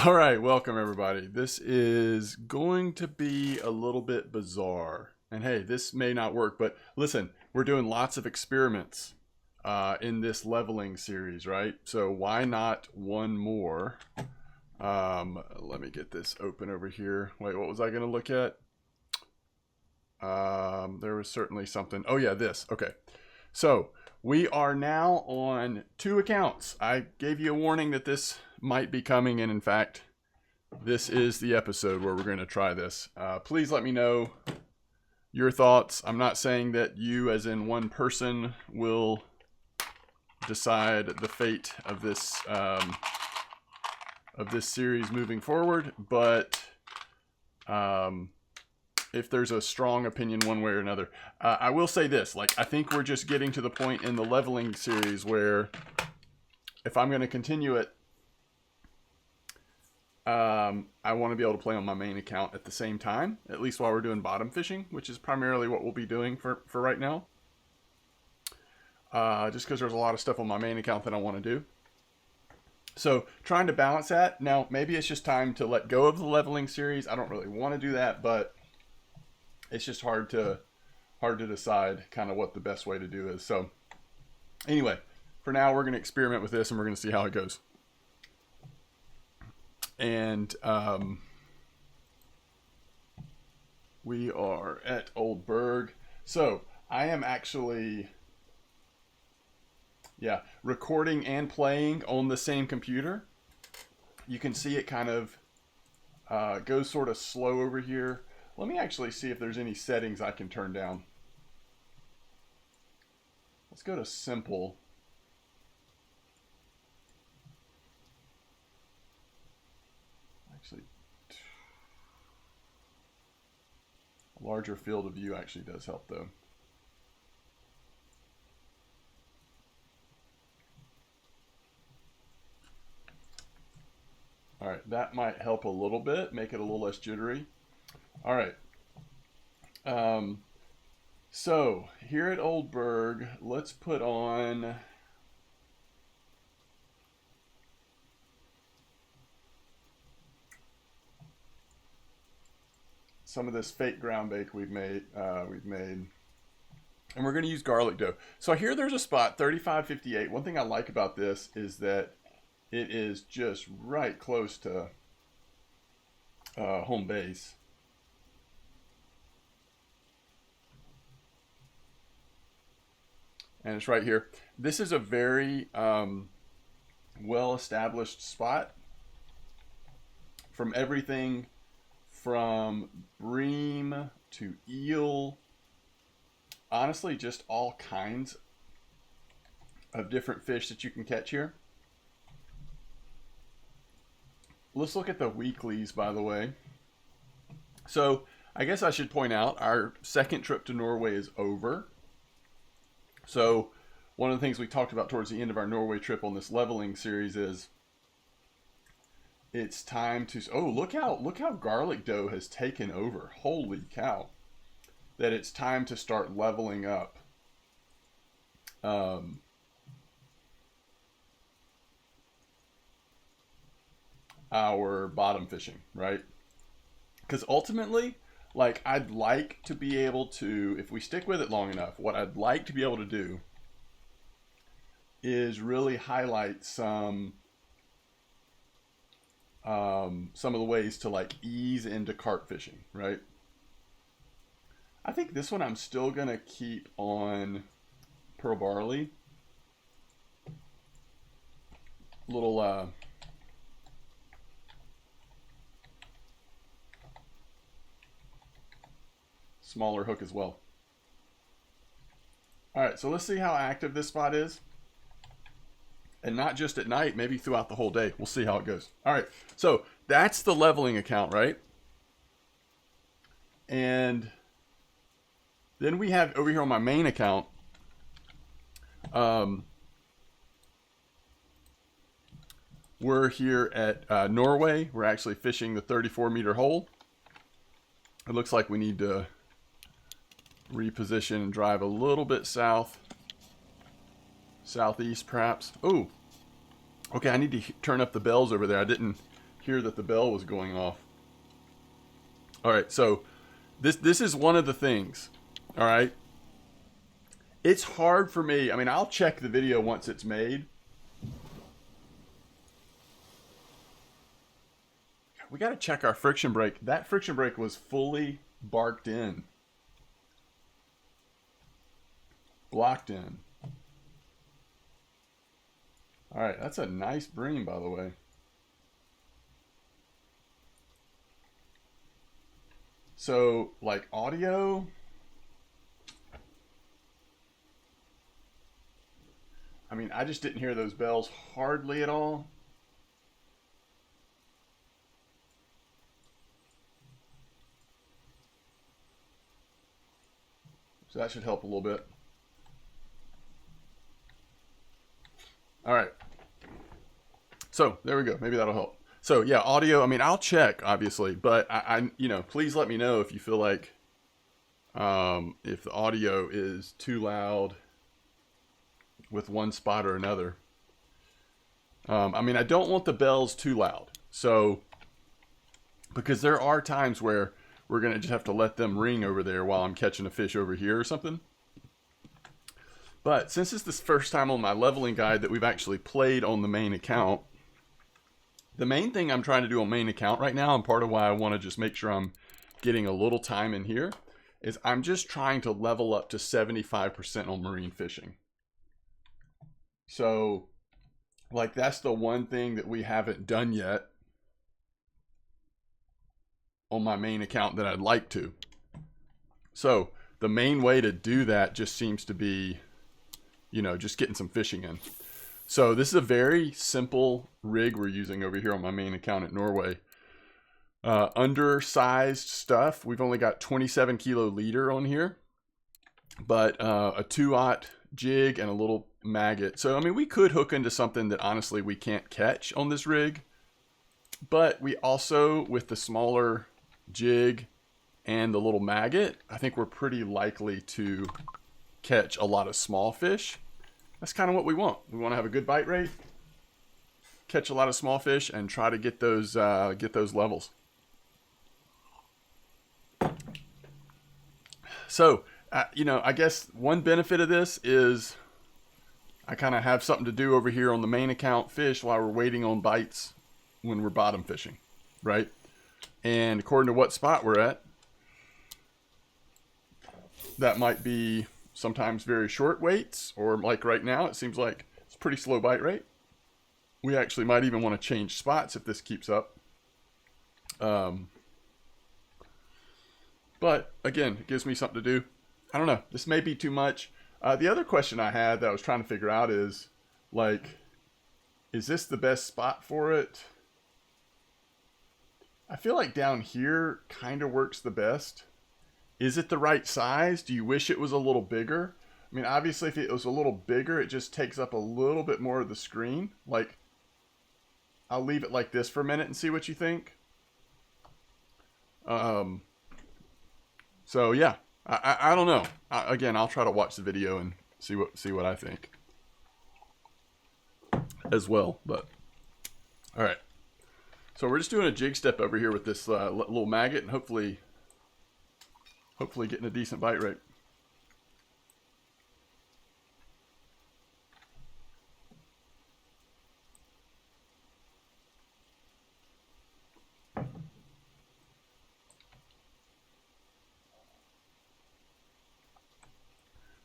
All right, welcome everybody. This is going to be a little bit bizarre. And hey, this may not work, but listen, we're doing lots of experiments in this leveling series, right? So why not one more? Let me get this open over here. Wait, what was I going to look at? There was certainly something. Oh yeah, this. Okay. So we are now on 2 accounts. I gave you a warning that this might be coming, and in fact, this is the episode where we're going to try this. Please let me know your thoughts. I'm not saying that you, as in one person, will decide the fate of this series moving forward, but if there's a strong opinion one way or another, I will say this: I think we're just getting to the point in the leveling series where, if I'm going to continue it, I want to be able to play on my main account at the same time, at least while we're doing bottom fishing, which is primarily what we'll be doing for right now. Just because there's a lot of stuff on my main account that I want to do. So trying to balance that. Now, maybe it's just time to let go of the leveling series. I don't really want to do that, but it's just hard to decide kind of what the best way to do is. So anyway, for now, we're going to experiment with this and we're going to see how it goes. And we are at Oldberg. So I am actually, recording and playing on the same computer. You can see it kind of goes sort of slow over here. Let me actually see if there's any settings I can turn down. Let's go to simple. Actually, a larger field of view actually does help though. All right, that might help a little bit, make it a little less jittery. All right. So here at Oldberg, let's put on some of this fake ground bake we've made, and we're going to use garlic dough. So here there's a spot, 3558. One thing I like about this is that it is just right close to home base. And it's right here. This is a very well-established spot. From everything from bream to eel. Honestly, just all kinds of different fish that you can catch here. Let's look at the weeklies, by the way. So I guess I should point out our second trip to Norway is over. So one of the things we talked about towards the end of our Norway trip on this leveling series is it's time to, oh, look how garlic dough has taken over. Holy cow. That it's time to start leveling up our bottom fishing, right? Because ultimately, I'd like to be able to, if we stick with it long enough, what I'd like to be able to do is really highlight some of the ways to ease into carp fishing, right? I think this one I'm still gonna keep on pearl barley. Little smaller hook as well. All right, so let's see how active this spot is. And not just at night, maybe throughout the whole day. We'll see how it goes. All right, so that's the leveling account, right? And then we have over here on my main account, we're here at Norway. We're actually fishing the 34-meter hole. It looks like we need to reposition and drive a little bit southeast perhaps. Oh, okay, I need to turn up the bells over there. I didn't hear that the bell was going off. All right, so this is one of the things. All right, it's hard for me. I mean, I'll check the video once it's made. We got to check our friction brake. That friction brake was fully barked in. Blocked in. All right, that's a nice bream, by the way. So, like audio, I mean, I just didn't hear those bells hardly at all. So that should help a little bit. All right. So there we go. Maybe that'll help. So yeah, audio, I mean, I'll check obviously, but I you know, please let me know if you feel like if the audio is too loud with one spot or another. I mean, I don't want the bells too loud. So, because there are times where we're going to just have to let them ring over there while I'm catching a fish over here or something. But since it's the first time on my leveling guide that we've actually played on the main account, the main thing I'm trying to do on main account right now, and part of why I want to just make sure I'm getting a little time in here, is I'm just trying to level up to 75% on marine fishing. So, like, that's the one thing that we haven't done yet on my main account that I'd like to. So, the main way to do that just seems to be, you know, just getting some fishing in. So this is a very simple rig we're using over here on my main account at Norway. Undersized stuff. We've only got 27 kilo leader on here, but a 2/0 jig and a little maggot. So, I mean, we could hook into something that honestly we can't catch on this rig, but we also, with the smaller jig and the little maggot, I think we're pretty likely to catch a lot of small fish. That's kind of what we want. We want to have a good bite rate, catch a lot of small fish, and try to get those levels. So, you know, I guess one benefit of this is I kind of have something to do over here on the main account fish while we're waiting on bites when we're bottom fishing, right? And according to what spot we're at, that might be sometimes very short waits, or like right now, it seems like it's a pretty slow bite rate. We actually might even want to change spots if this keeps up. But again, it gives me something to do. I don't know. This may be too much. The other question I had that I was trying to figure out is, like, is this the best spot for it? I feel like down here kind of works the best. Is it the right size? Do you wish it was a little bigger? I mean, obviously, if it was a little bigger, it just takes up a little bit more of the screen. Like, I'll leave it like this for a minute and see what you think. So yeah, I don't know. Again, I'll try to watch the video and see what I think as well. But all right, so we're just doing a jig step over here with this little maggot, and hopefully getting a decent bite rate.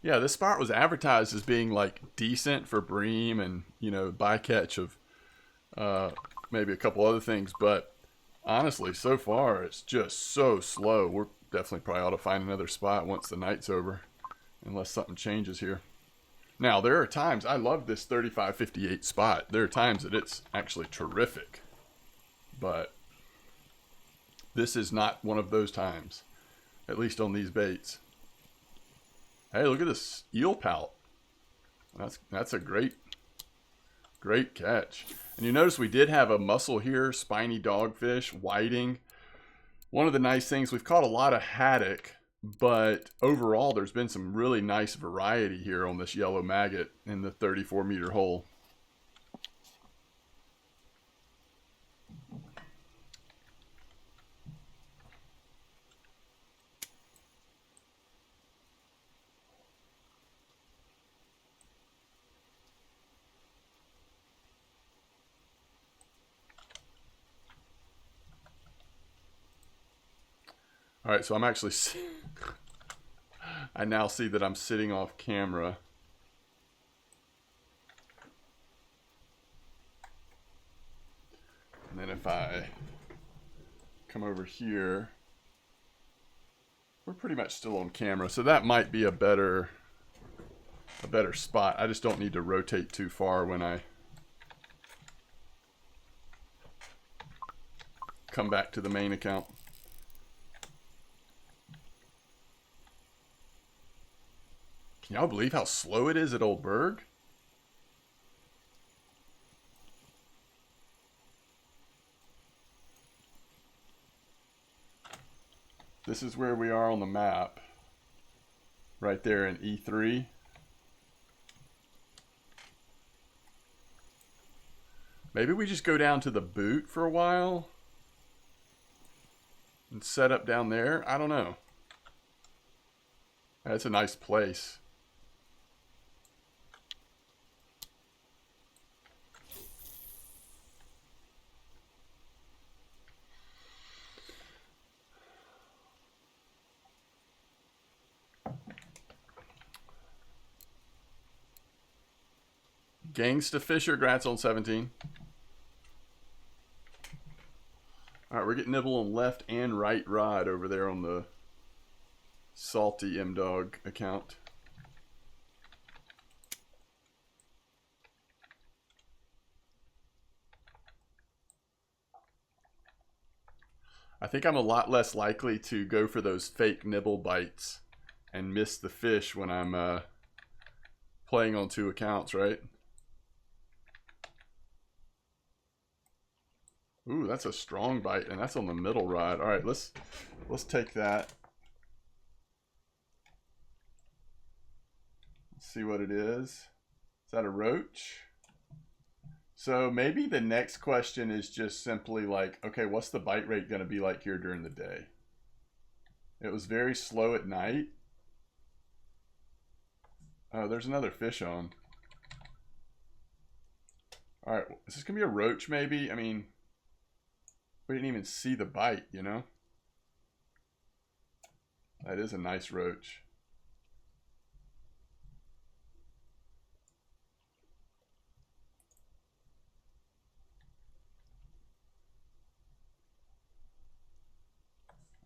Yeah, this spot was advertised as being like decent for bream and, you know, bycatch of maybe a couple other things, but honestly, so far it's just so slow. We're definitely probably ought to find another spot once the night's over, unless something changes here. Now, there are times, I love this 3558 spot. There are times that it's actually terrific, but this is not one of those times, at least on these baits. Hey, look at this eel pout. That's a great catch. And you notice we did have a mussel here, spiny dogfish, whiting. One of the nice things, we've caught a lot of haddock, but overall there's been some really nice variety here on this yellow maggot in the 34-meter hole. All right, so I'm actually I now see that I'm sitting off camera. And then if I come over here, we're pretty much still on camera, so that might be a better spot. I just don't need to rotate too far when I come back to the main account. Can y'all believe how slow it is at Oldberg? This is where we are on the map. Right there in E3. Maybe we just go down to the boot for a while and set up down there. I don't know. That's a nice place. Gangsta Fisher, grats on 17. Alright, we're getting nibble on left and right rod over there on the SaltyMDawg account. I think I'm a lot less likely to go for those fake nibble bites and miss the fish when I'm playing on 2 accounts, right? Ooh, that's a strong bite, and that's on the middle rod. All right, let's take that. Let's see what it is. Is that a roach? So maybe the next question is just simply like, okay, what's the bite rate going to be like here during the day? It was very slow at night. Oh, there's another fish on. All right, is this going to be a roach maybe? I mean, we didn't even see the bite, you know? That is a nice roach.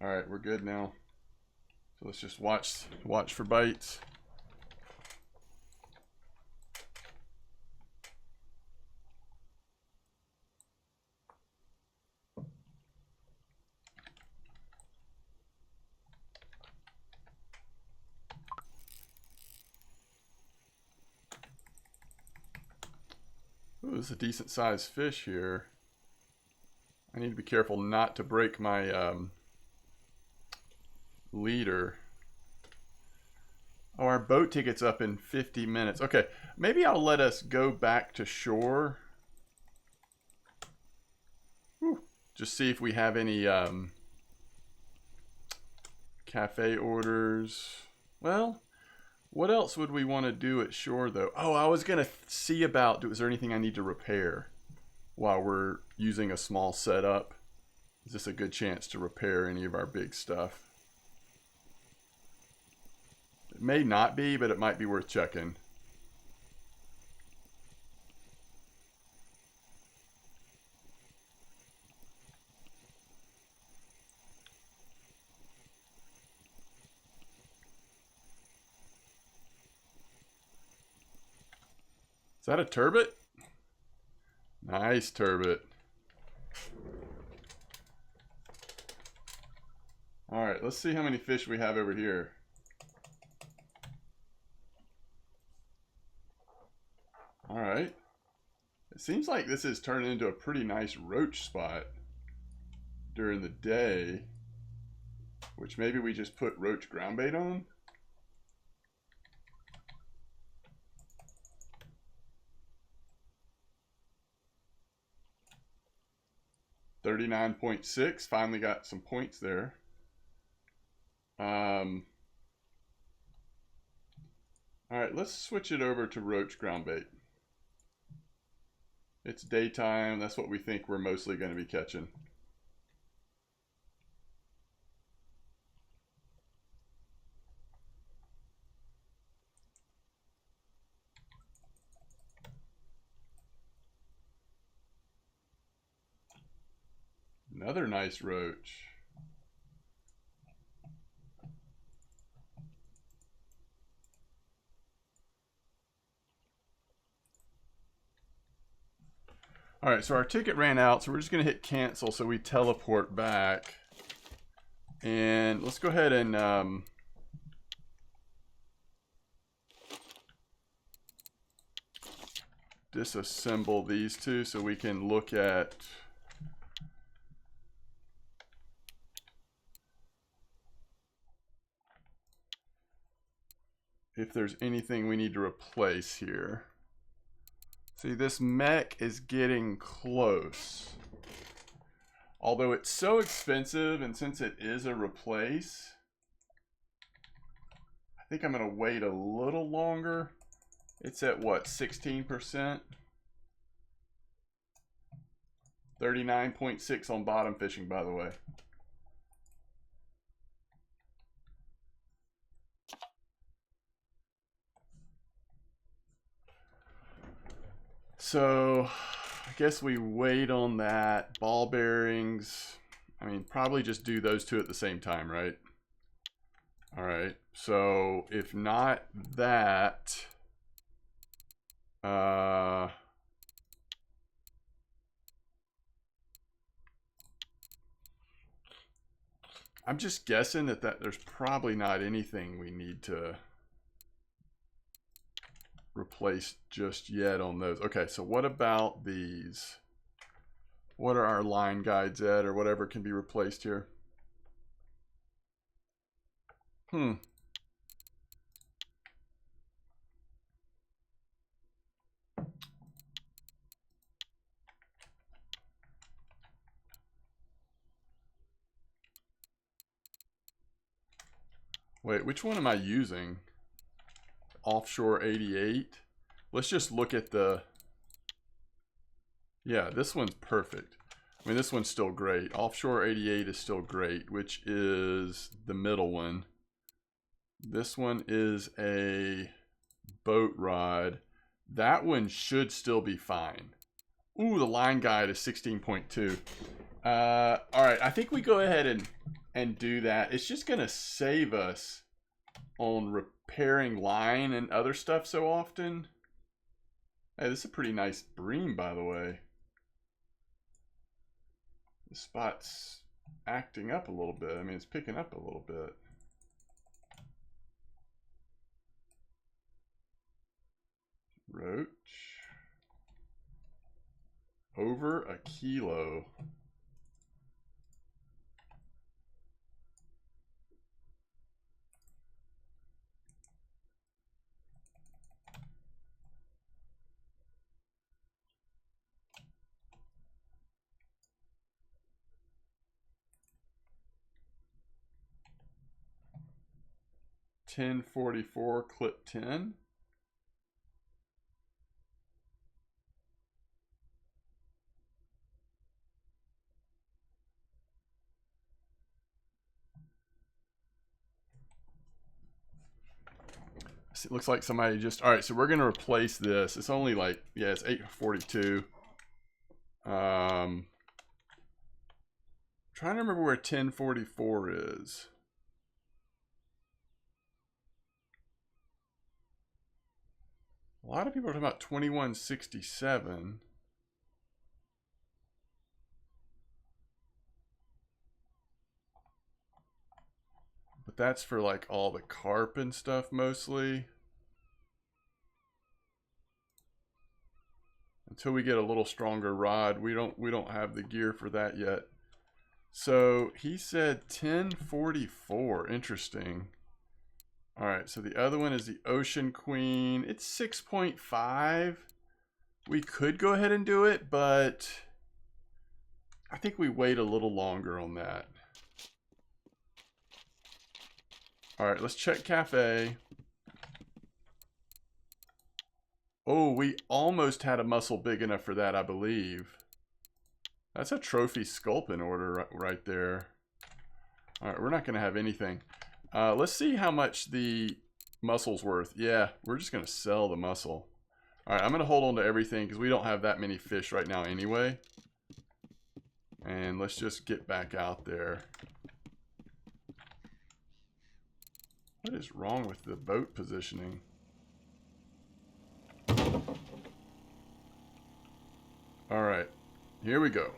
All right, we're good now. So let's just watch for bites. Ooh, this is a decent sized fish here. I need to be careful not to break my leader. Oh, our boat ticket's up in 50 minutes. Okay, maybe I'll let us go back to shore. Whew. Just see if we have any cafe orders. Well, what else would we want to do at shore though? Oh, I was gonna see about, is there anything I need to repair while we're using a small setup? Is this a good chance to repair any of our big stuff? It may not be, but it might be worth checking. Is that a turbot? Nice turbot. All right, let's see how many fish we have over here. All right. It seems like this is turning into a pretty nice roach spot during the day, which maybe we just put roach ground bait on. $39.6, finally got some points there. All right, let's switch it over to roach ground bait. It's daytime, that's what we think we're mostly going to be catching. Another nice roach. All right, so our ticket ran out, so we're just going to hit cancel so we teleport back. And let's go ahead and disassemble these two so we can look at if there's anything we need to replace here. See, this mech is getting close. Although it's so expensive, and since it is a replace, I think I'm going to wait a little longer. It's at what, 16%? 39.6 on bottom fishing, by the way. So I guess we wait on that. Ball bearings, I mean, probably just do those two at the same time, right? All right, so if not that, I'm just guessing that there's probably not anything we need to replace just yet on those. Okay, so what about these? What are our line guides at, or whatever can be replaced here? Wait, which one am I using? Offshore 88. Let's just look at the... Yeah, this one's perfect. I mean, this one's still great. Offshore 88 is still great, which is the middle one. This one is a boat rod. That one should still be fine. Ooh, the line guide is 16.2. All right, I think we go ahead and do that. It's just going to save us on repairing line and other stuff so often. Hey, this is a pretty nice bream, by the way. The spot's acting up a little bit. I mean, it's picking up a little bit. Roach. Over a kilo. $10.44 clip 10. It looks like somebody just... All right, so we're going to replace this. It's only like... Yeah, it's 8.42. Trying to remember where 10.44 is. A lot of people are talking about 21.67. But that's for like all the carp and stuff mostly. Until we get a little stronger rod, we don't have the gear for that yet. So he said 10.44. Interesting. All right, so the other one is the Ocean Queen. It's 6.5. We could go ahead and do it, but I think we wait a little longer on that. All right, let's check Cafe. Oh, we almost had a mussel big enough for that, I believe. That's a trophy sculpin order right there. All right, we're not going to have anything. Let's see how much the mussel's worth. Yeah, we're just going to sell the mussel. All right, I'm going to hold on to everything because we don't have that many fish right now anyway. And let's just get back out there. What is wrong with the boat positioning? All right, here we go.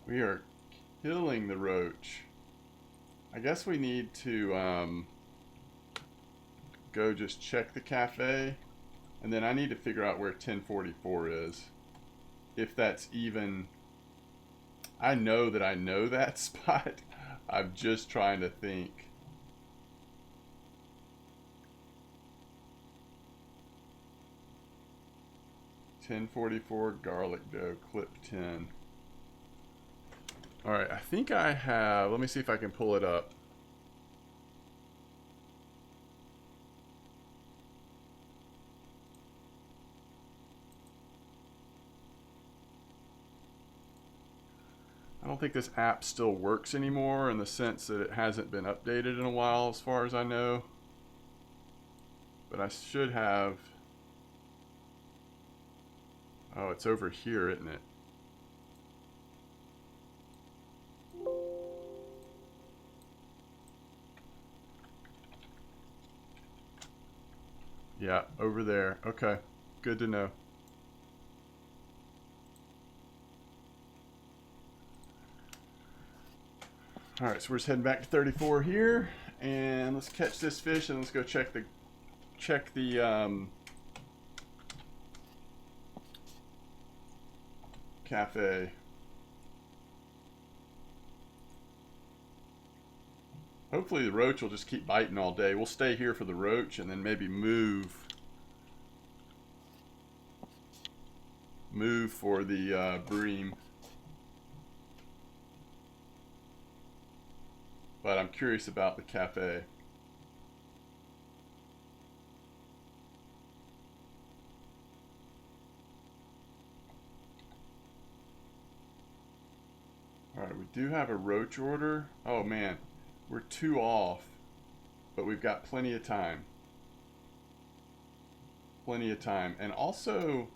We are killing the roach. I guess we need to go just check the cafe, and then I need to figure out where 1044 is. If that's even... I know that I know that spot. I'm just trying to think. $10.44 garlic dough, clip 10. All right, I think I have, let me see if I can pull it up. I don't think this app still works anymore in the sense that it hasn't been updated in a while as far as I know. But I should have, oh, it's over here, isn't it? Yeah, over there. Okay, good to know. All right, so we're just heading back to 34 here, and let's catch this fish, and let's go check the cafe. Hopefully the roach will just keep biting all day. We'll stay here for the roach and then maybe move for the bream. But I'm curious about the cafe. All right, we do have a roach order. Oh man, we're 2 off, but we've got plenty of time. Plenty of time. And also,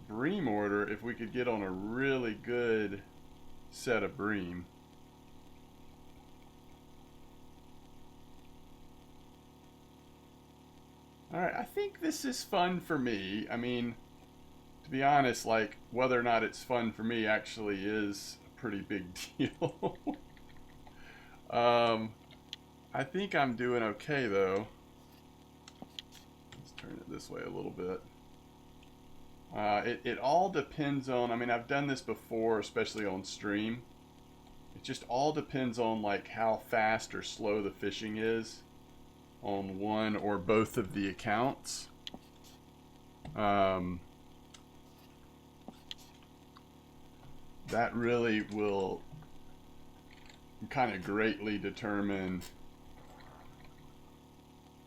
bream order, if we could get on a really good set of bream. Alright, I think this is fun for me. I mean, to be honest, like, whether or not it's fun for me actually is a pretty big deal. I think I'm doing okay, though. Let's turn it this way a little bit. It all depends on, I mean, I've done this before, especially on stream. It just all depends on, like, how fast or slow the fishing is on one or both of the accounts. That really will kind of greatly determine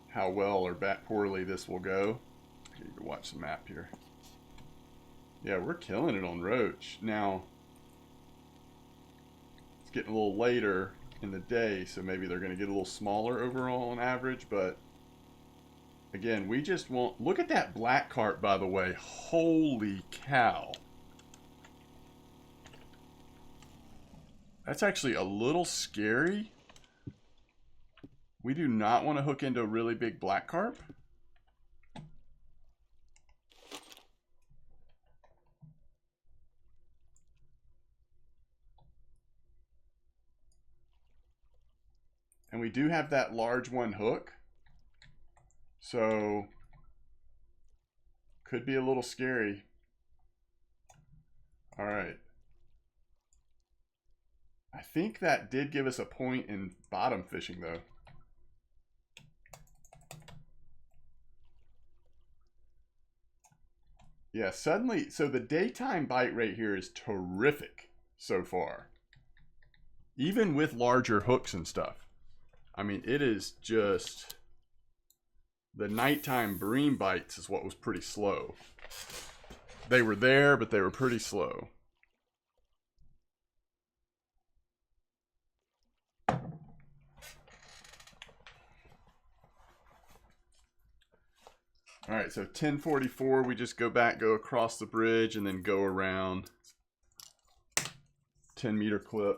how well or poorly this will go. You can watch the map here. Yeah, we're killing it on roach. Now, it's getting a little later in the day, so maybe they're going to get a little smaller overall on average, but again, we just want... Look at that black carp, by the way. Holy cow. That's actually a little scary. We do not want to hook into a really big black carp. And we do have that large one hook. So, could be a little scary. All right. I think that did give us a point in bottom fishing, though. Yeah, suddenly, so the daytime bite rate here is terrific so far. even with larger hooks and stuff. I mean, it is just, the nighttime bream bites is what was pretty slow. They were there, but they were pretty slow. All right, so 1044, we just go back, go across the bridge, and then go around 10-meter clip.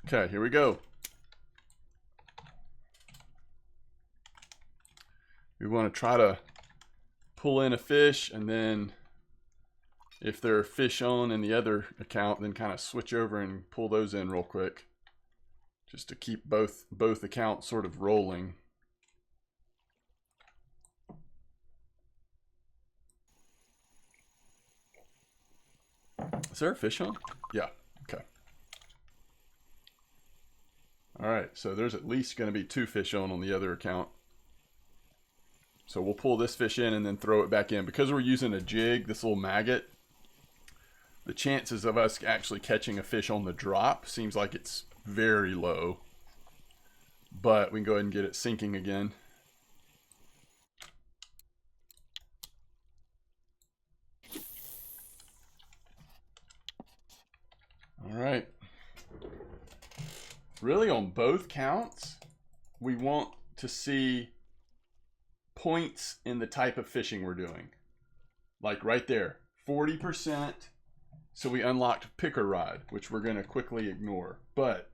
Okay, here we go. We want to try to pull in a fish, and then if there are fish on in the other account, then kind of switch over and pull those in real quick, just to keep both accounts sort of rolling. Is there a fish on? Yeah, okay. All right, so there's at least going to be 2 fish on the other account. So we'll pull this fish in and then throw it back in. Because we're using a jig, this little maggot, the chances of us actually catching a fish on the drop seems like it's very low. But we can go ahead and get it sinking again. All right. Really, on both counts, we want to see points in the type of fishing we're doing. Like right there, 40%. So we unlocked picker rod, which we're going to quickly ignore. But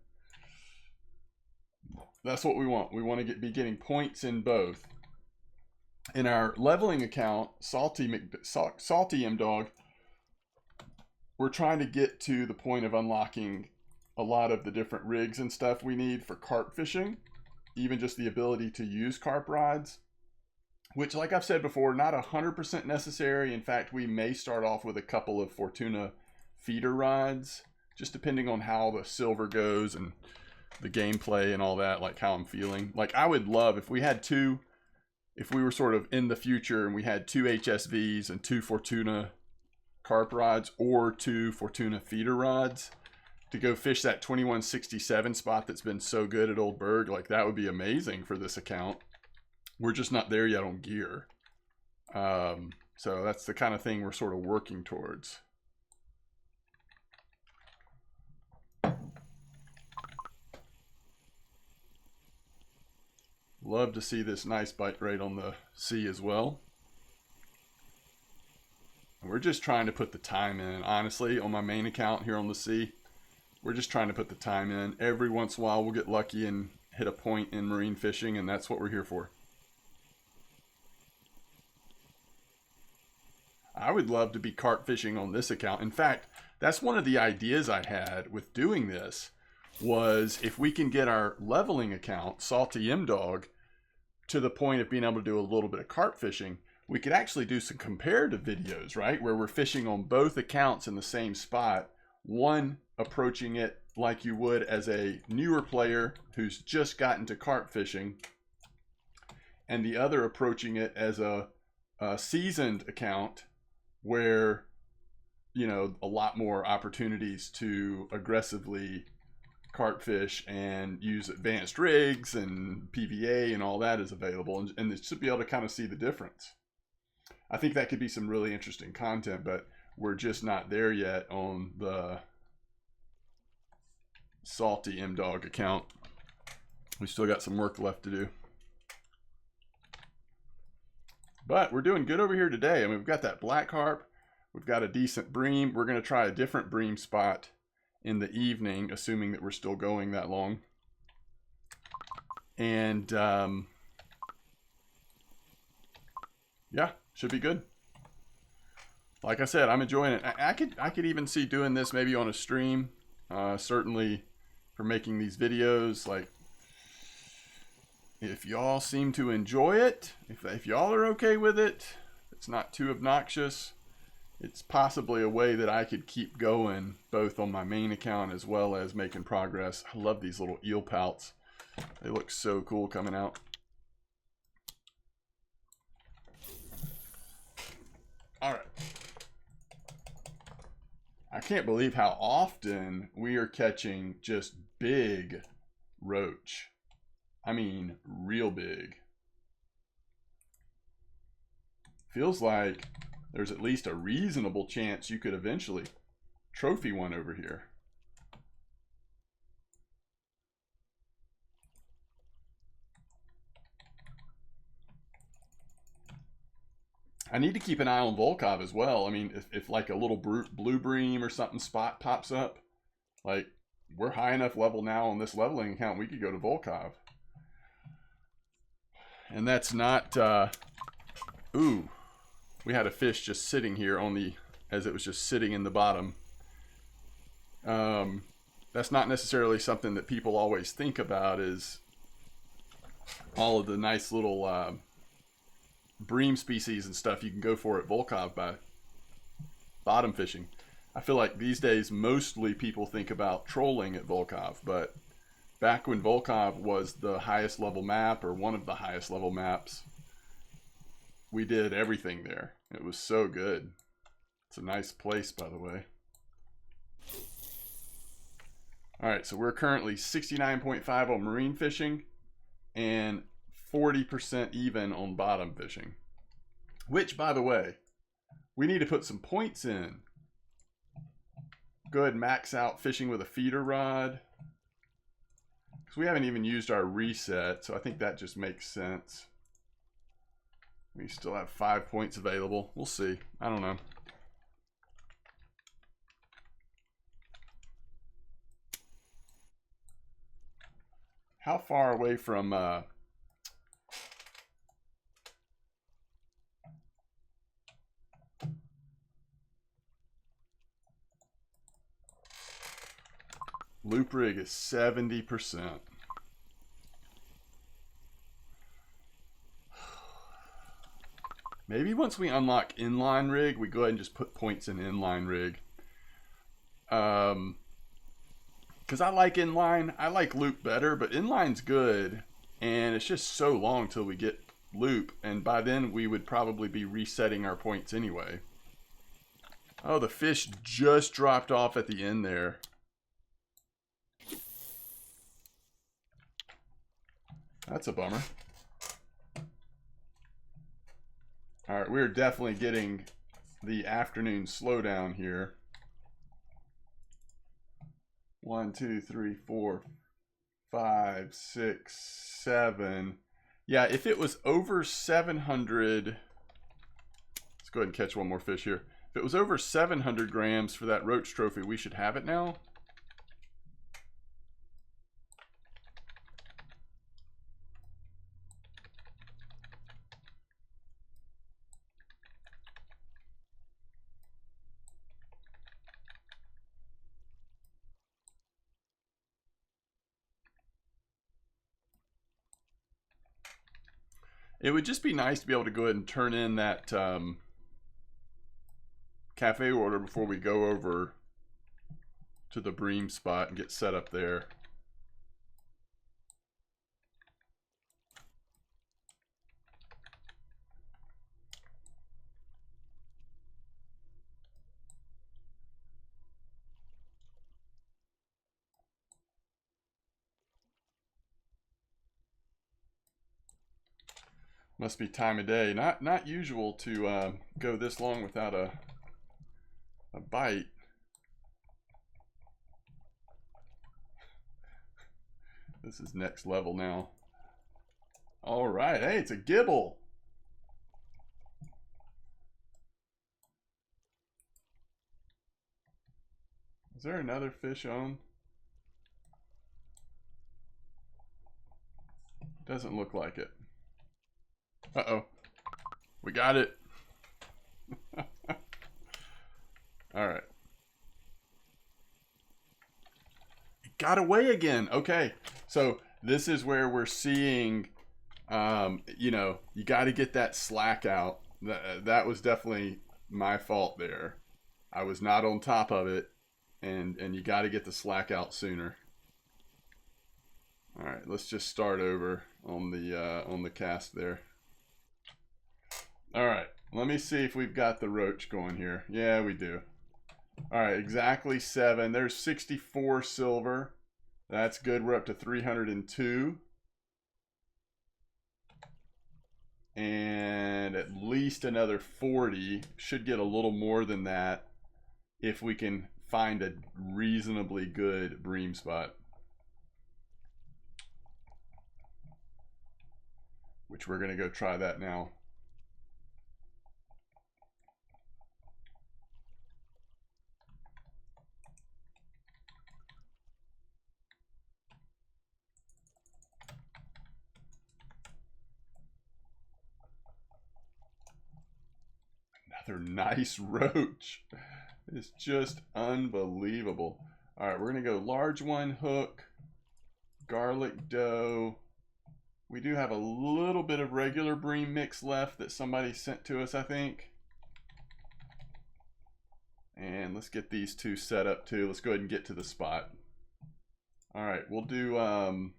that's what we want. We want to be getting points in both. In our leveling account, SaltyMDawg, we're trying to get to the point of unlocking a lot of the different rigs and stuff we need for carp fishing. Even just the ability to use carp rods, which, like I've said before, not 100% necessary. In fact, we may start off with a couple of Fortuna feeder rods, just depending on how the silver goes and the gameplay and all that, like how I'm feeling. Like, I would love if we had 2, if we were sort of in the future and we had 2 HSVs and 2 Fortuna carp rods or 2 Fortuna feeder rods to go fish that 2167 spot that's been so good at Oldberg. Like, that would be amazing for this account. We're just not there yet on gear. So that's the kind of thing we're sort of working towards. Love to see this nice bite rate on the sea as well. We're just trying to put the time in. Honestly, on my main account here on the sea, we're just trying to put the time in. Every once in a while, we'll get lucky and hit a point in marine fishing, and that's what we're here for. I would love to be carp fishing on this account. In fact, that's one of the ideas I had with doing this, was if we can get our leveling account, SaltyMDawg, to the point of being able to do a little bit of carp fishing, we could actually do some comparative videos, right? Where we're fishing on both accounts in the same spot, one approaching it like you would as a newer player who's just gotten to carp fishing, and the other approaching it as a seasoned account where, you know, a lot more opportunities to aggressively carp fish and use advanced rigs and PVA and all that is available, and it should be able to kind of see the difference. I think that could be some really interesting content, but we're just not there yet on the SaltyMDawg account. We still got some work left to do. But we're doing good over here today. I mean, we've got that black carp. We've got a decent bream. We're going to try a different bream spot in the evening, assuming that we're still going that long. And yeah, should be good. Like I said, I'm enjoying it. I could even see doing this maybe on a stream. Certainly for making these videos. Like, if y'all seem to enjoy it, if y'all are okay with it, it's not too obnoxious, it's possibly a way that I could keep going both on my main account as well as making progress. I love these little eel pouts. They look so cool coming out. All right. I can't believe how often we are catching just big roach. I mean, real big. Feels like there's at least a reasonable chance you could eventually trophy one over here. I need to keep an eye on Volkov as well. I mean, if like a little blue bream or something spot pops up, like we're high enough level now on this leveling account, we could go to Volkov. And that's not, ooh, we had a fish just sitting here on the, as it was just sitting in the bottom. That's not necessarily something that people always think about, is all of the nice little bream species and stuff you can go for at Volkov by bottom fishing. I feel like these days mostly people think about trolling at Volkov, but back when Volkov was the highest level map, or one of the highest level maps, we did everything there. It was so good. It's a nice place, by the way. All right, so we're currently 69.5 on marine fishing and 40% even on bottom fishing. Which, by the way, we need to put some points in. Go ahead and max out fishing with a feeder rod, because we haven't even used our reset, so I think that just makes sense. We still have 5 points available. We'll see. I don't know. How far away from loop rig is 70%. Maybe once we unlock inline rig, we go ahead and just put points in inline rig. Because I like inline. I like loop better, but inline's good. And it's just so long till we get loop. And by then, we would probably be resetting our points anyway. Oh, the fish just dropped off at the end there. That's a bummer. All right, we're definitely getting the afternoon slowdown here. 1, 2, 3, 4, 5, 6, 7. Yeah, if it was over 700, let's go ahead and catch one more fish here. If it was over 700 grams for that roach trophy, we should have it now. It would just be nice to be able to go ahead and turn in that cafe order before we go over to the bream spot and get set up there. Must be time of day. Not usual to go this long without a bite. This is next level now. All right, hey, it's a gibble. Is there another fish on? Doesn't look like it. Uh-oh. We got it. All right. It got away again. Okay. So this is where we're seeing, you know, you got to get that slack out. That was definitely my fault there. I was not on top of it, and you got to get the slack out sooner. All right, let's just start over on the cast there. All right, let me see if we've got the roach going here. Yeah, we do. All right, exactly 7. There's 64 silver. That's good. We're up to 302. And at least another 40. Should get a little more than that if we can find a reasonably good bream spot. Which we're going to go try that now. Another nice roach. It's just unbelievable. All right, we're going to go large one, hook, garlic dough. We do have a little bit of regular bream mix left that somebody sent to us, I think. And let's get these two set up too. Let's go ahead and get to the spot. All right, we'll do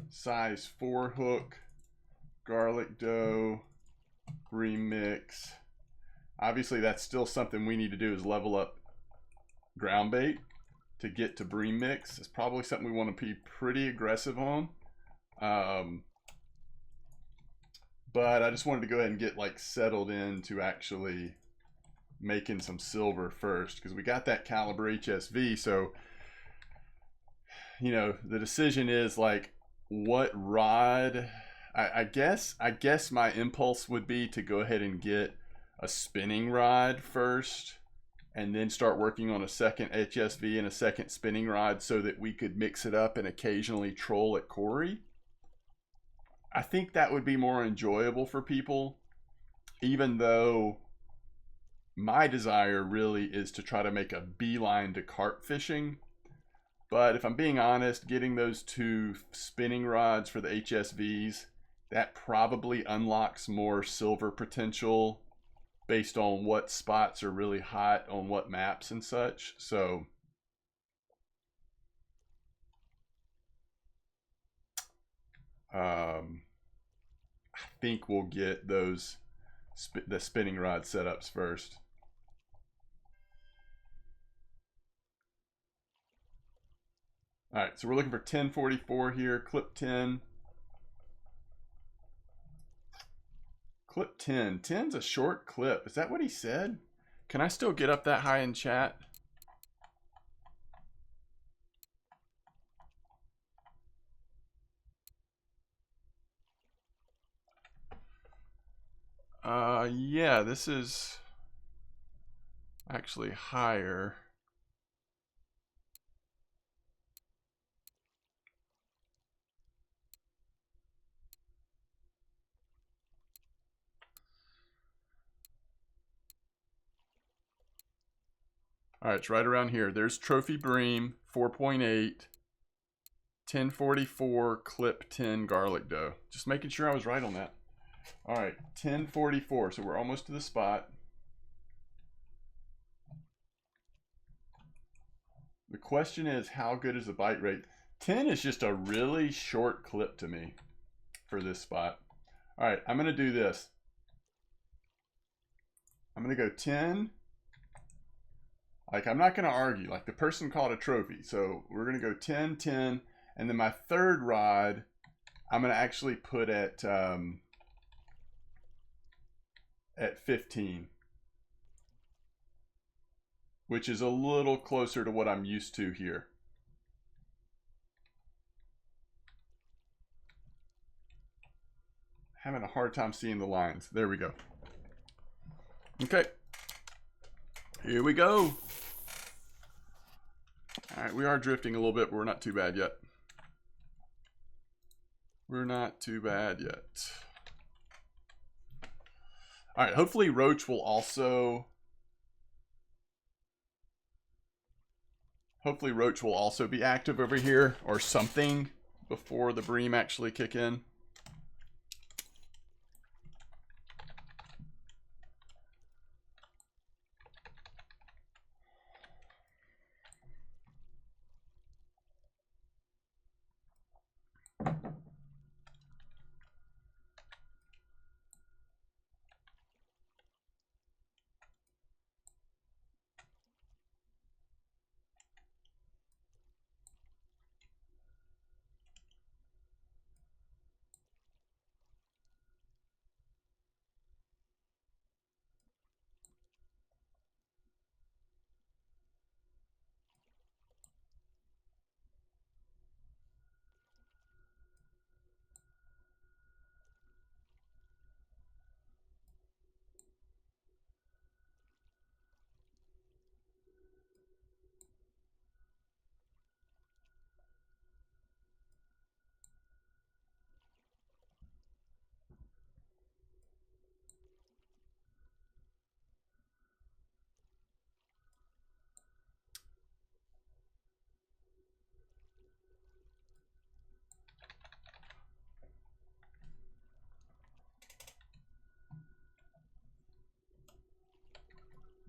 size 4 hook, garlic dough, bream mix. Obviously, that's still something we need to do is level up ground bait to get to bream mix. It's probably something we want to be pretty aggressive on. But I just wanted to go ahead and get like settled into actually making some silver first, because we got that caliber HSV. So, you know, the decision is like what rod. I guess my impulse would be to go ahead and get a spinning rod first and then start working on a second HSV and a second spinning rod so that we could mix it up and occasionally troll at Corey. I think that would be more enjoyable for people, even though my desire really is to try to make a beeline to carp fishing. But if I'm being honest, getting those 2 spinning rods for the HSVs, that probably unlocks more silver potential based on what spots are really hot on what maps and such. So I think we'll get those the spinning rod setups first. All right, so we're looking for 1044 here, clip 10. Clip 10. 10's a short clip. Is that what he said? Can I still get up that high in chat? Yeah, this is actually higher. All right, it's right around here. There's Trophy Bream, 4.8, 1044, clip 10 garlic dough. Just making sure I was right on that. All right, 1044, so we're almost to the spot. The question is, how good is the bite rate? 10 is just a really short clip to me for this spot. All right, I'm gonna do this. I'm gonna go 10. Like, I'm not gonna argue. Like, the person called a trophy, so we're gonna go 10, 10, and then my third rod, I'm gonna actually put at 15, which is a little closer to what I'm used to here. Having a hard time seeing the lines. There we go. Okay. Here we go. All right, we are drifting a little bit, but we're not too bad yet. We're not too bad yet. All right, hopefully roach will also... Hopefully roach will also be active over here or something before the bream actually kick in.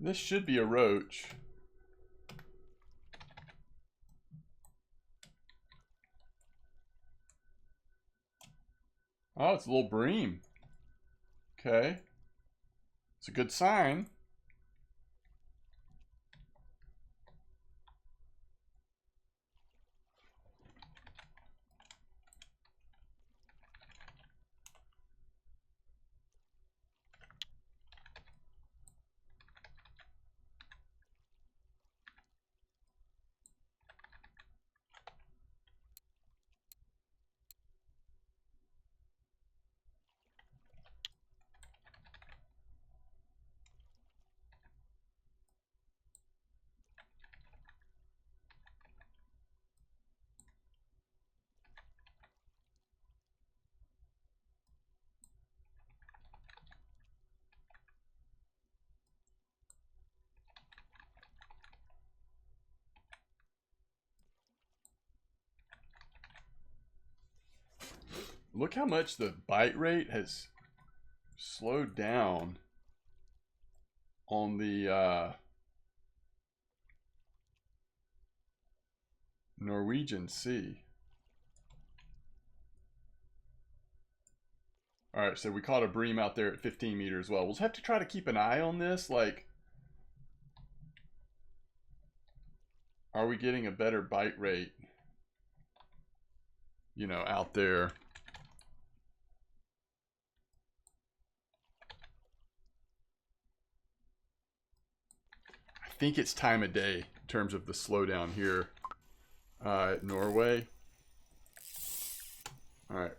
This should be a roach. Oh, it's a little bream. Okay. It's a good sign. Look how much the bite rate has slowed down on the Norwegian Sea. Alright, so we caught a bream out there at 15 meters. Well, we'll have to try to keep an eye on this. Like, are we getting a better bite rate, you know, out there? I think it's time of day in terms of the slowdown here at Norway. Alright,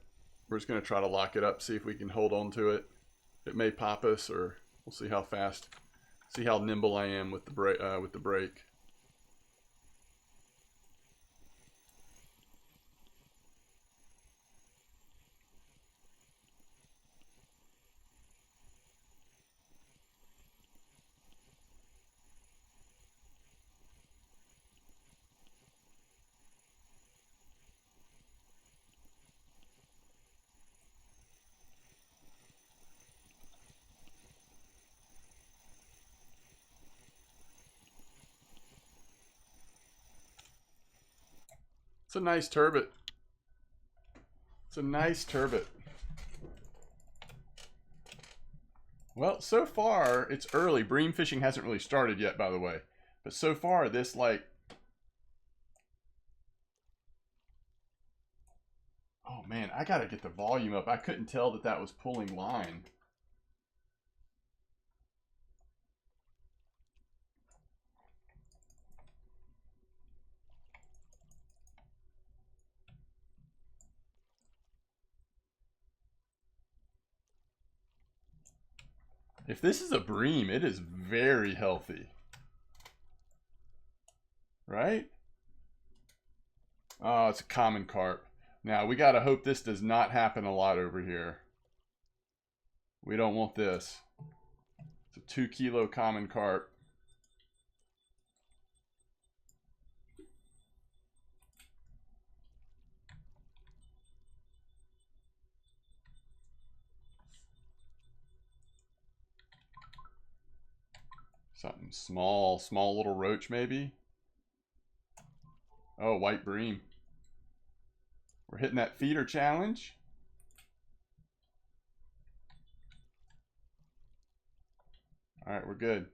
we're just going to try to lock it up, see if we can hold on to it. It may pop us, or we'll see how fast, see how nimble I am with the brake. It's a nice turbot. It's a nice turbot. Well, so far, it's early. Bream fishing hasn't really started yet, by the way. But so far, this, like... Oh, man, I gotta get the volume up. I couldn't tell that that was pulling line. If this is a bream, it is very healthy. Right? Oh, it's a common carp. Now, we gotta hope this does not happen a lot over here. We don't want this. It's a 2 kilo common carp. Something small, small little roach maybe. Oh, white bream. We're hitting that feeder challenge. All right, we're good.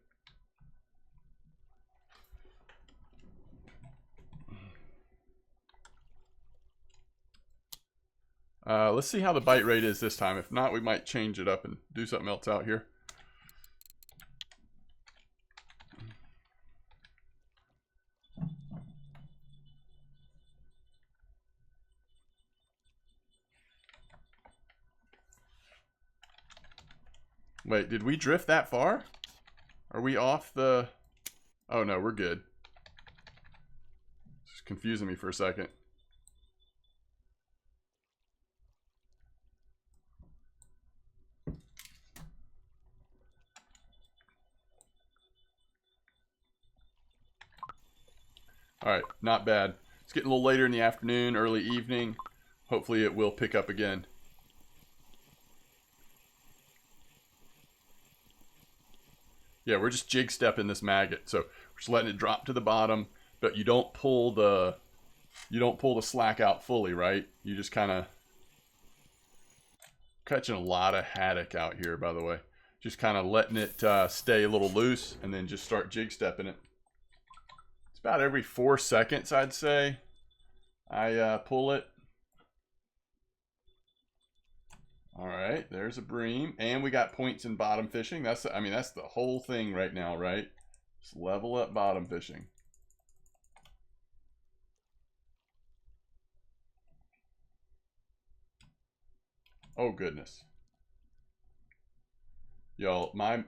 Let's see how the bite rate is this time. If not, we might change it up and do something else out here. Wait, did we drift that far? Are we off the... Oh no, we're good. It's confusing me for a second. Alright, not bad. It's getting a little later in the afternoon, early evening. Hopefully it will pick up again. Yeah, we're just jig stepping this maggot. So we're just letting it drop to the bottom, but you don't pull the slack out fully, right? You just kind of catching a lot of haddock out here, by the way. Just kind of letting it stay a little loose and then just start jig stepping it. It's about every 4 seconds, I'd say. I pull it. All right, there's a bream, and we got points in bottom fishing. That's the whole thing right now, right? Just level up bottom fishing. Oh goodness, y'all, my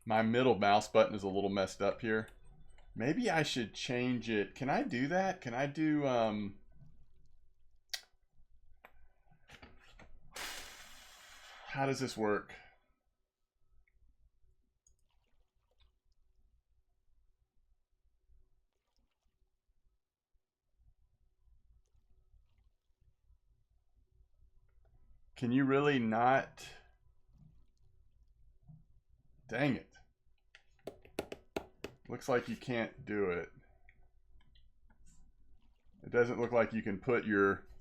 my middle mouse button is a little messed up here. Maybe I should change it. Can I do that? Can I do how does this work? Can you really not? Dang it. Looks like you can't do it. It doesn't look like you can put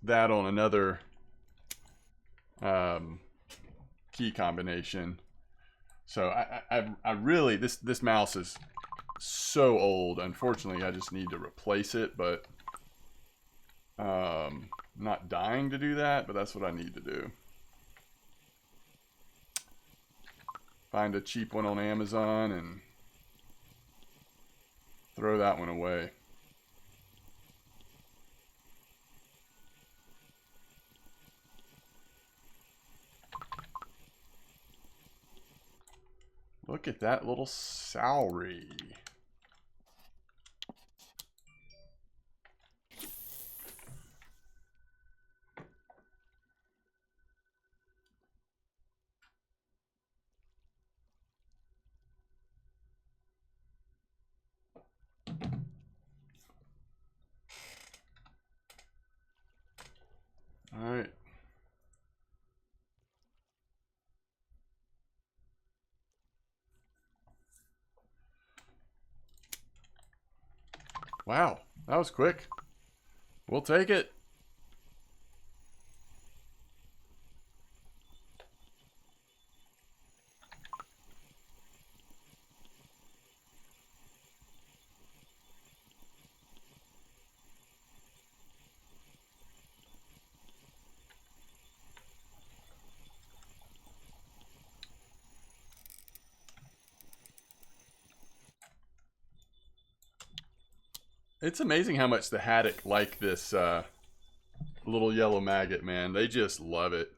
that on another key combination. So I really, this mouse is so old. Unfortunately, I just need to replace it, but I'm not dying to do that, but that's what I need to do. Find a cheap one on Amazon and throw that one away. Look at that little salary. All right. Wow, that was quick. We'll take it. It's amazing how much the haddock like this little yellow maggot, man. They just love it.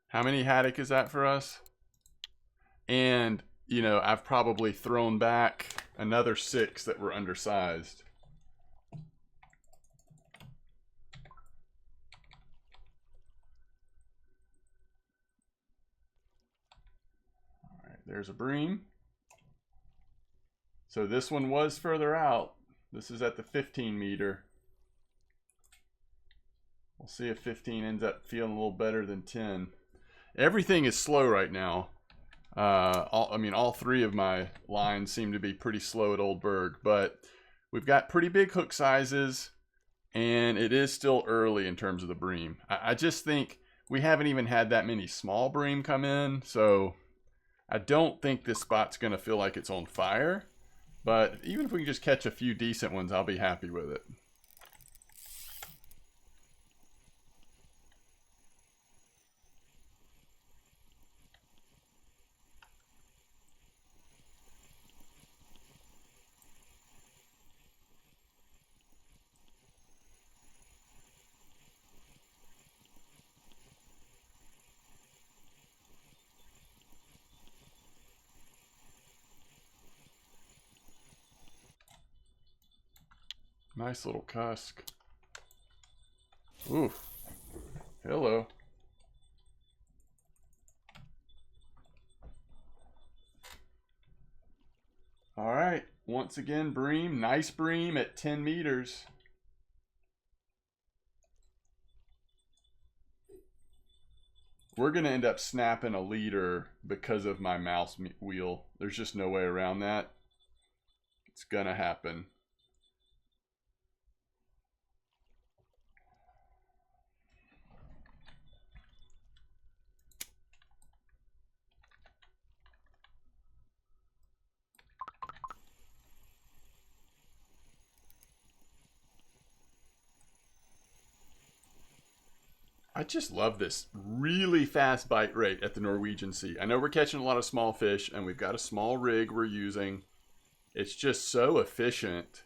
How many haddock is that for us? And, you know, I've probably thrown back another 6 that were undersized. All right, there's a bream. So this one was further out. This is at the 15 meter. We'll see if 15 ends up feeling a little better than 10. Everything is slow right now. All 3 of my lines seem to be pretty slow at Oldberg, but we've got pretty big hook sizes, and it is still early in terms of the bream. I just think we haven't even had that many small bream come in, so I don't think this spot's going to feel like it's on fire. But even if we can just catch a few decent ones, I'll be happy with it. Nice little cusk. Oof. Hello. All right. Once again, bream. Nice bream at 10 meters. we're going to end up snapping a leader because of my mouse wheel. There's just no way around that. It's going to happen. I just love this really fast bite rate at the Norwegian Sea. I know we're catching a lot of small fish and we've got a small rig we're using. It's just so efficient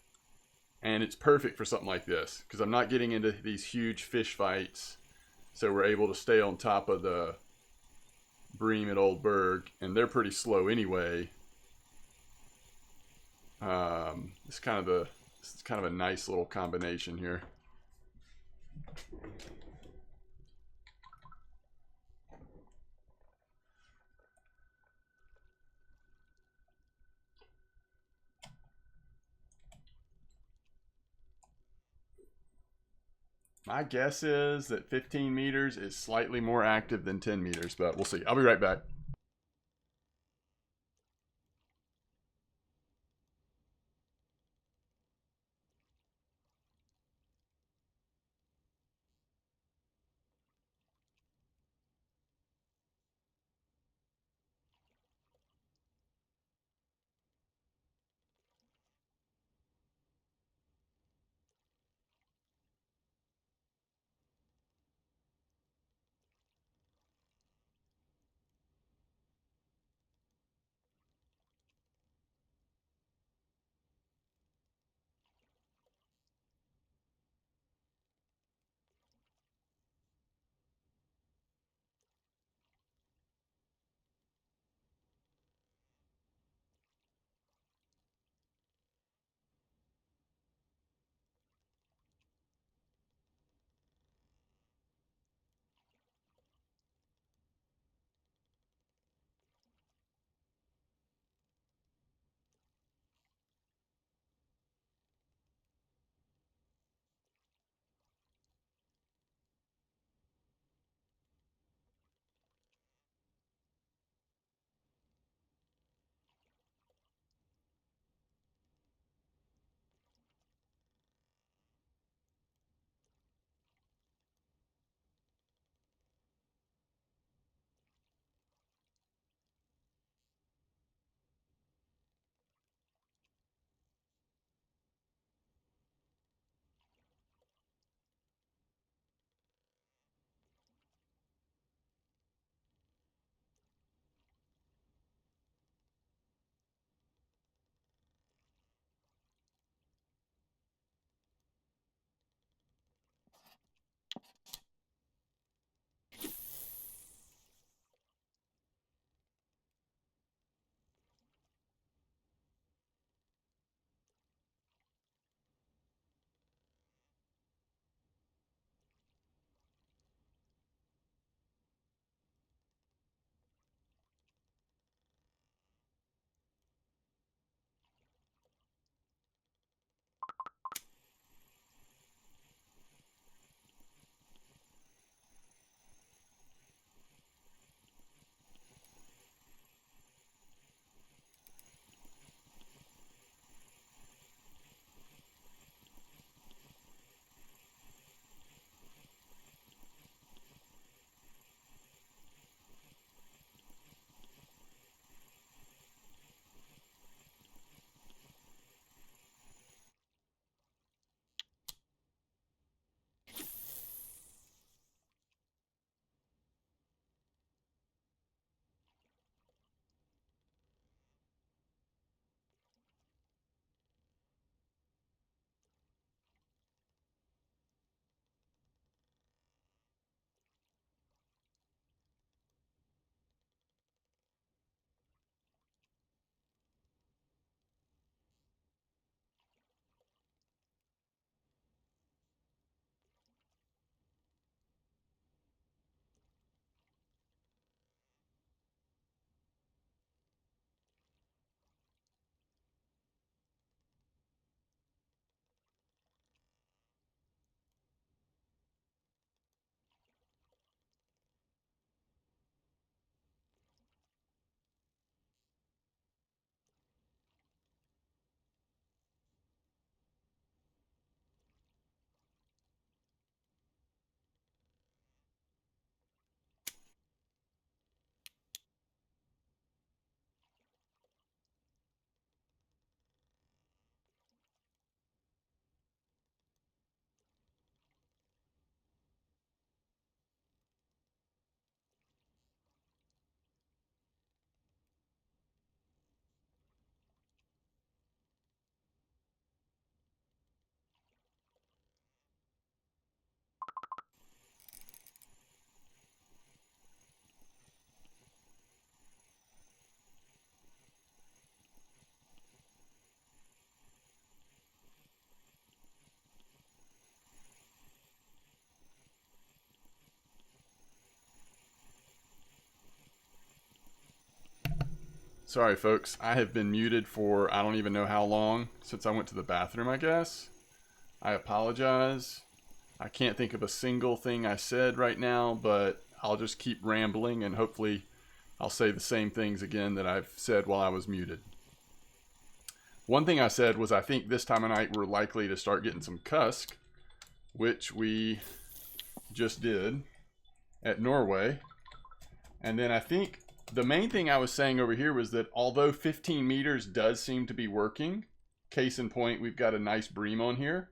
and it's perfect for something like this because I'm not getting into these huge fish fights. So we're able to stay on top of the bream at Oldberg, and they're pretty slow anyway. It's kind of a nice little combination here. My guess is that 15 meters is slightly more active than 10 meters, but we'll see. I'll be right back. Sorry, folks. I have been muted for I don't even know how long, since I went to the bathroom, I guess. I apologize. I can't think of a single thing I said right now, but I'll just keep rambling and hopefully I'll say the same things again that I've said while I was muted. One thing I said was I think this time of night we're likely to start getting some cusk, which we just did at Norway. And then I think the main thing I was saying over here was that although 15 meters does seem to be working, case in point, we've got a nice bream on here.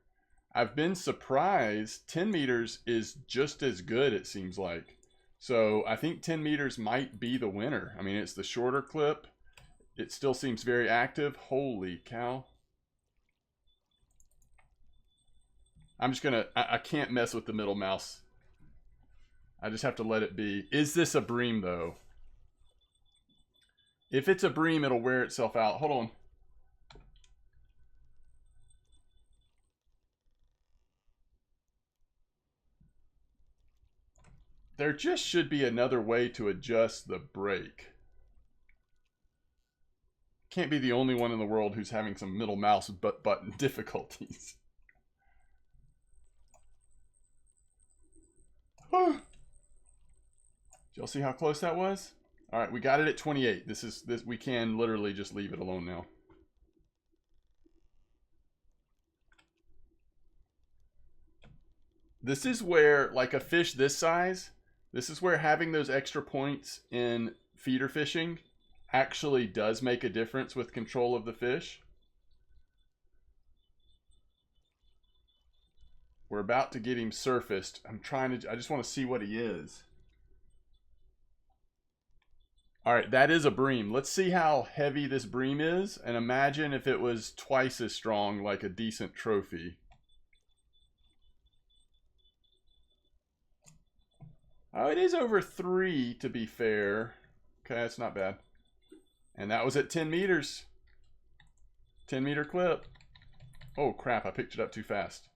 I've been surprised 10 meters is just as good, it seems like. So I think 10 meters might be the winner. I mean, it's the shorter clip. It still seems very active. Holy cow. I'm just gonna, I can't mess with the middle mouse. I just have to let it be. Is this a bream though? If it's a bream, it'll wear itself out. Hold on. There just should be another way to adjust the brake. Can't be the only one in the world who's having some middle mouse button difficulties. Did y'all see how close that was? All right, we got it at 28. This we can literally just leave it alone now. This is where, like a fish this size, this is where having those extra points in feeder fishing actually does make a difference with control of the fish. We're about to get him surfaced. I just want to see what he is. All right, that is a bream. Let's see how heavy this bream is, and imagine if it was twice as strong, like a decent trophy. Oh, it is over 3, to be fair. Okay, that's not bad. And that was at 10 meters. 10 meter clip. Oh, crap, I picked it up too fast.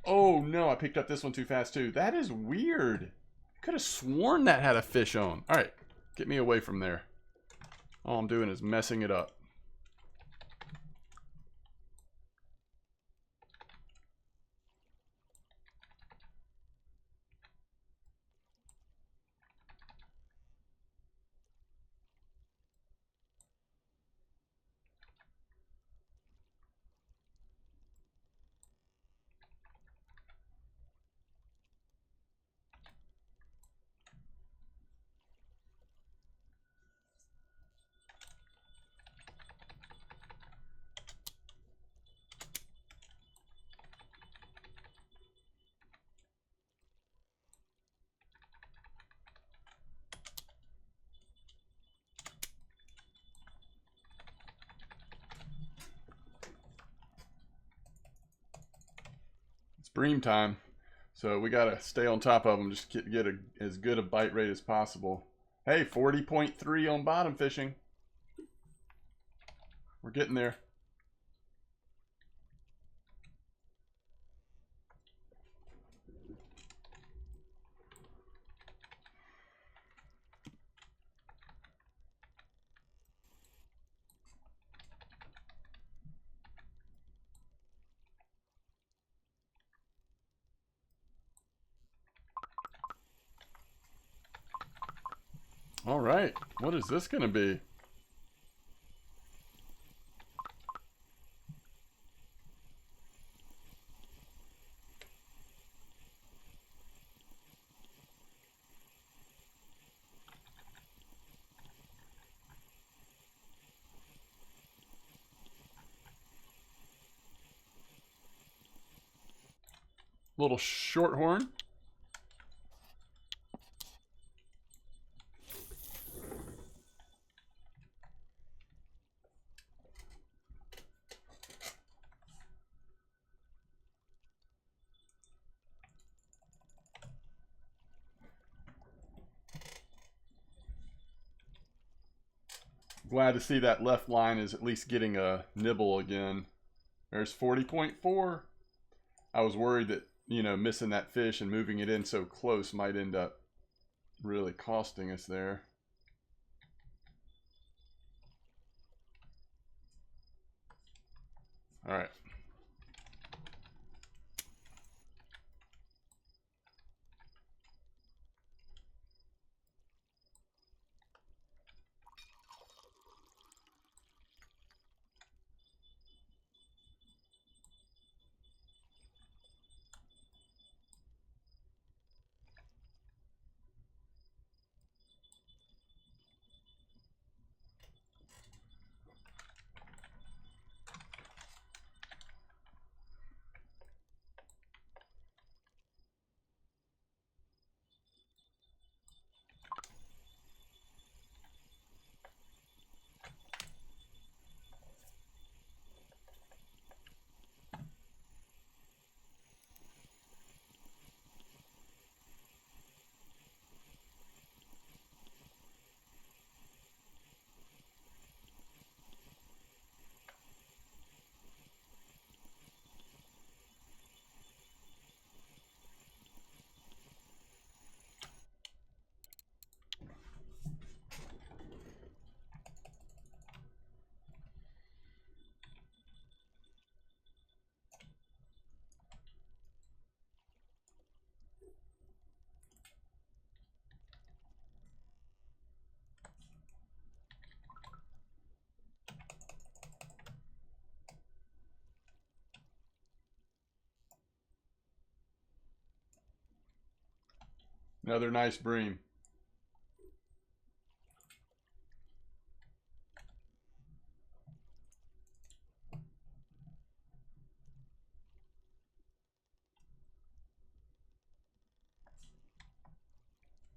Oh, no, I picked up this one too fast, too. That is weird. I could have sworn that had a fish on. All right, get me away from there. All I'm doing is messing it up. Bream time, so we gotta stay on top of them, just get as good a bite rate as possible. Hey, 40.3 on bottom fishing. We're getting there. All right, what is this gonna be? Little shorthorn. Glad to see that left line is at least getting a nibble again. There's 40.4. I was worried that, you know, missing that fish and moving it in so close might end up really costing us there. All right. Another nice bream.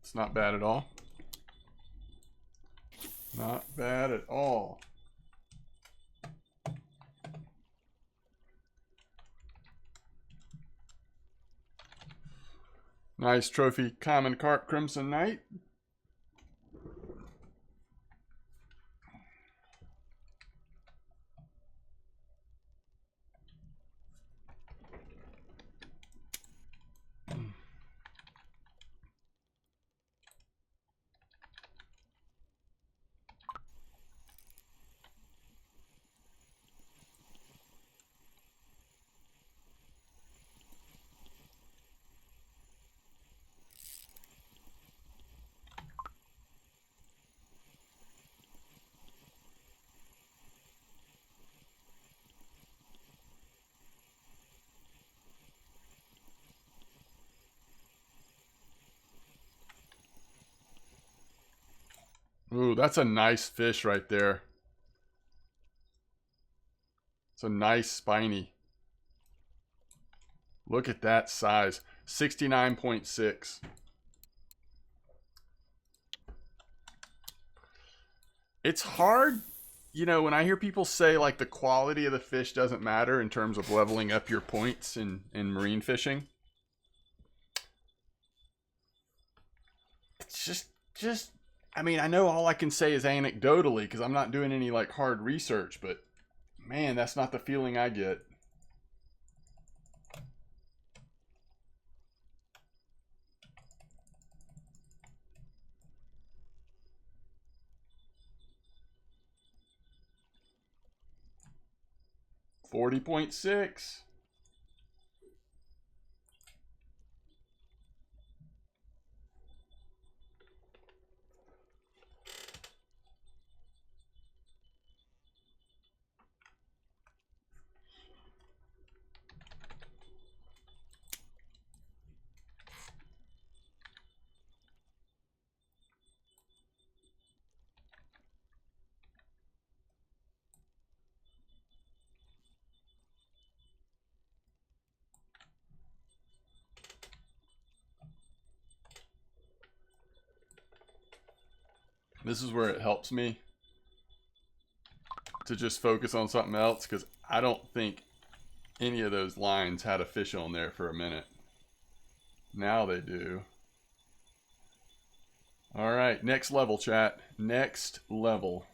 It's not bad at all. Not bad at all. Nice trophy common carp crimson knight. Ooh, that's a nice fish right there. It's a nice spiny. Look at that size. 69.6. It's hard, you know, when I hear people say like the quality of the fish doesn't matter in terms of leveling up your points in marine fishing. It's just I mean, I know all I can say is anecdotally because I'm not doing any like hard research, but man, that's not the feeling I get. $40.6. This is where it helps me to just focus on something else because I don't think any of those lines had a fish on there for a minute. Now they do. All right, next level, chat. Next level.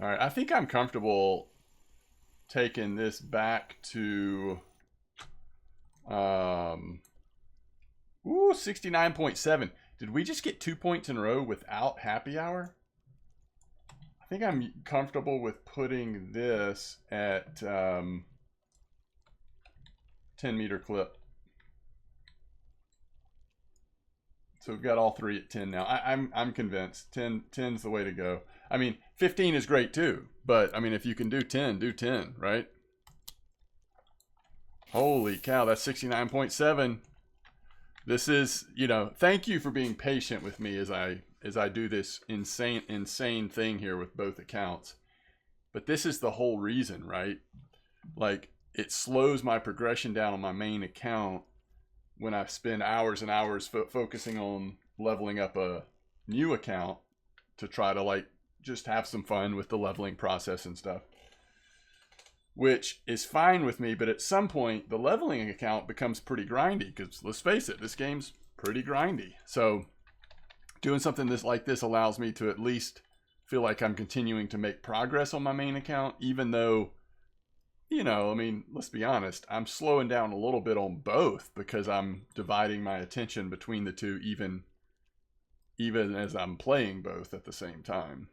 All right, I think I'm comfortable taking this back to 69.7. Did we just get 2 points in a row without happy hour? I think I'm comfortable with putting this at 10 meter clip. So we've got all three at 10 now. I'm convinced 10's the way to go. I mean, 15 is great too, but I mean, if you can do 10, right? Holy cow, that's 69.7. This is, you know, thank you for being patient with me as I do this insane thing here with both accounts. But this is the whole reason, right? Like, it slows my progression down on my main account when I spend hours and hours focusing on leveling up a new account to try to, like, just have some fun with the leveling process and stuff. Which is fine with me, but at some point, the leveling account becomes pretty grindy, because let's face it, this game's pretty grindy. So doing something like this allows me to at least feel like I'm continuing to make progress on my main account, even though, you know, I mean, let's be honest, I'm slowing down a little bit on both because I'm dividing my attention between the two, even as I'm playing both at the same time.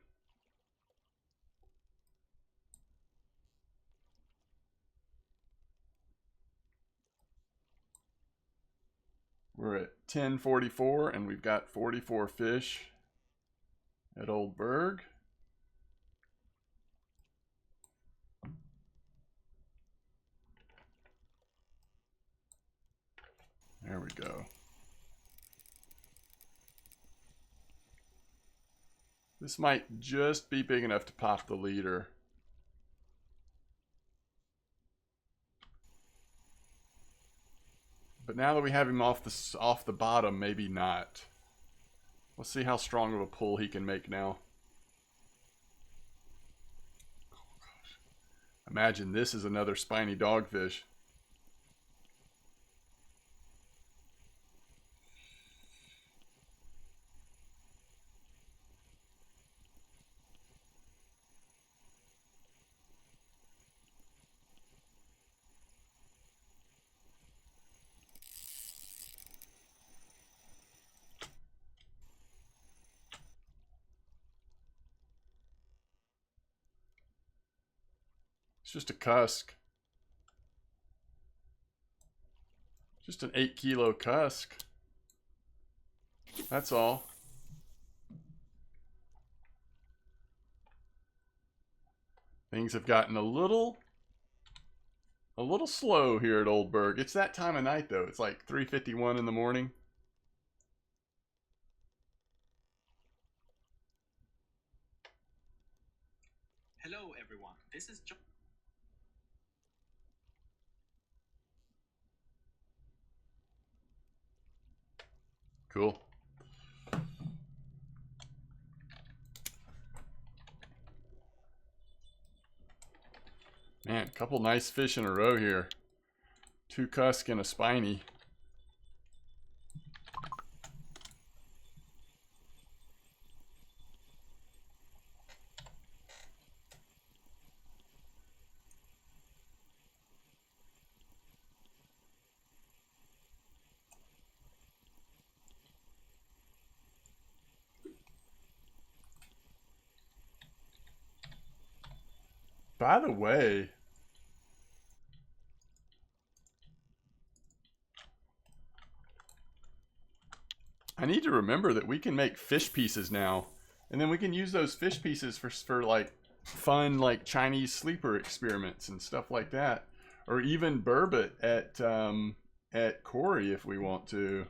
We're at 10:44 and we've got 44 fish at Oldberg. There we go. This might just be big enough to pop the leader. But now that we have him off the bottom, maybe not. Let's see how strong of a pull he can make now. Oh, gosh. Imagine this is another spiny dogfish. It's just a cusk. Just an 8-kilo cusk. That's all. Things have gotten a little slow here at Oldberg. It's that time of night though. It's like 3:51 in the morning. Hello everyone. This is John. Cool. Man, a couple nice fish in a row here. 2 cusk and a spiny. By the way, I need to remember that we can make fish pieces now. And then we can use those fish pieces for like fun like Chinese sleeper experiments and stuff like that. Or even burbot at Corey if we want to.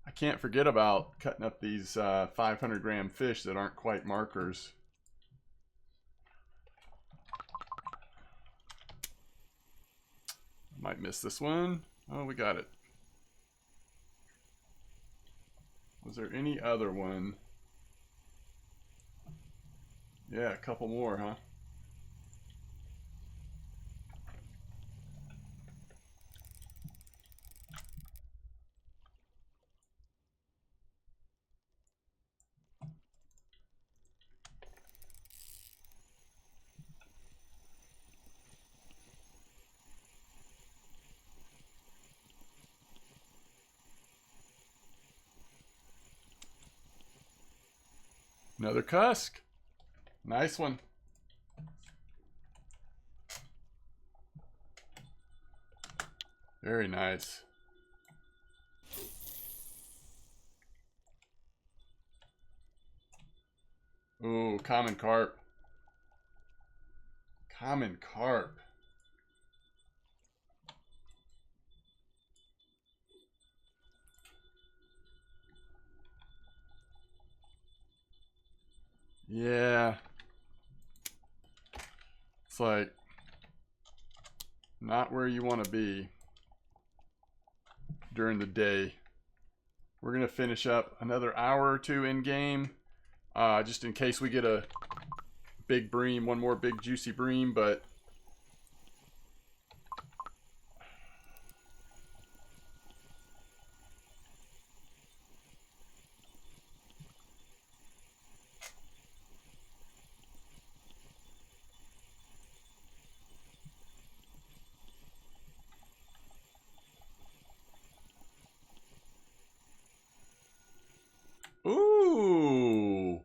I can't forget about cutting up these 500-gram fish that aren't quite markers. Might miss this one. Oh, we got it. Was there any other one? Yeah, a couple more, huh? Another cusk. Nice one. Very nice. Ooh, common carp. Common carp. Yeah. It's like not where you want to be during the day. We're going to finish up another hour or two in game. Just in case we get a big bream, one more big juicy bream, but ooh.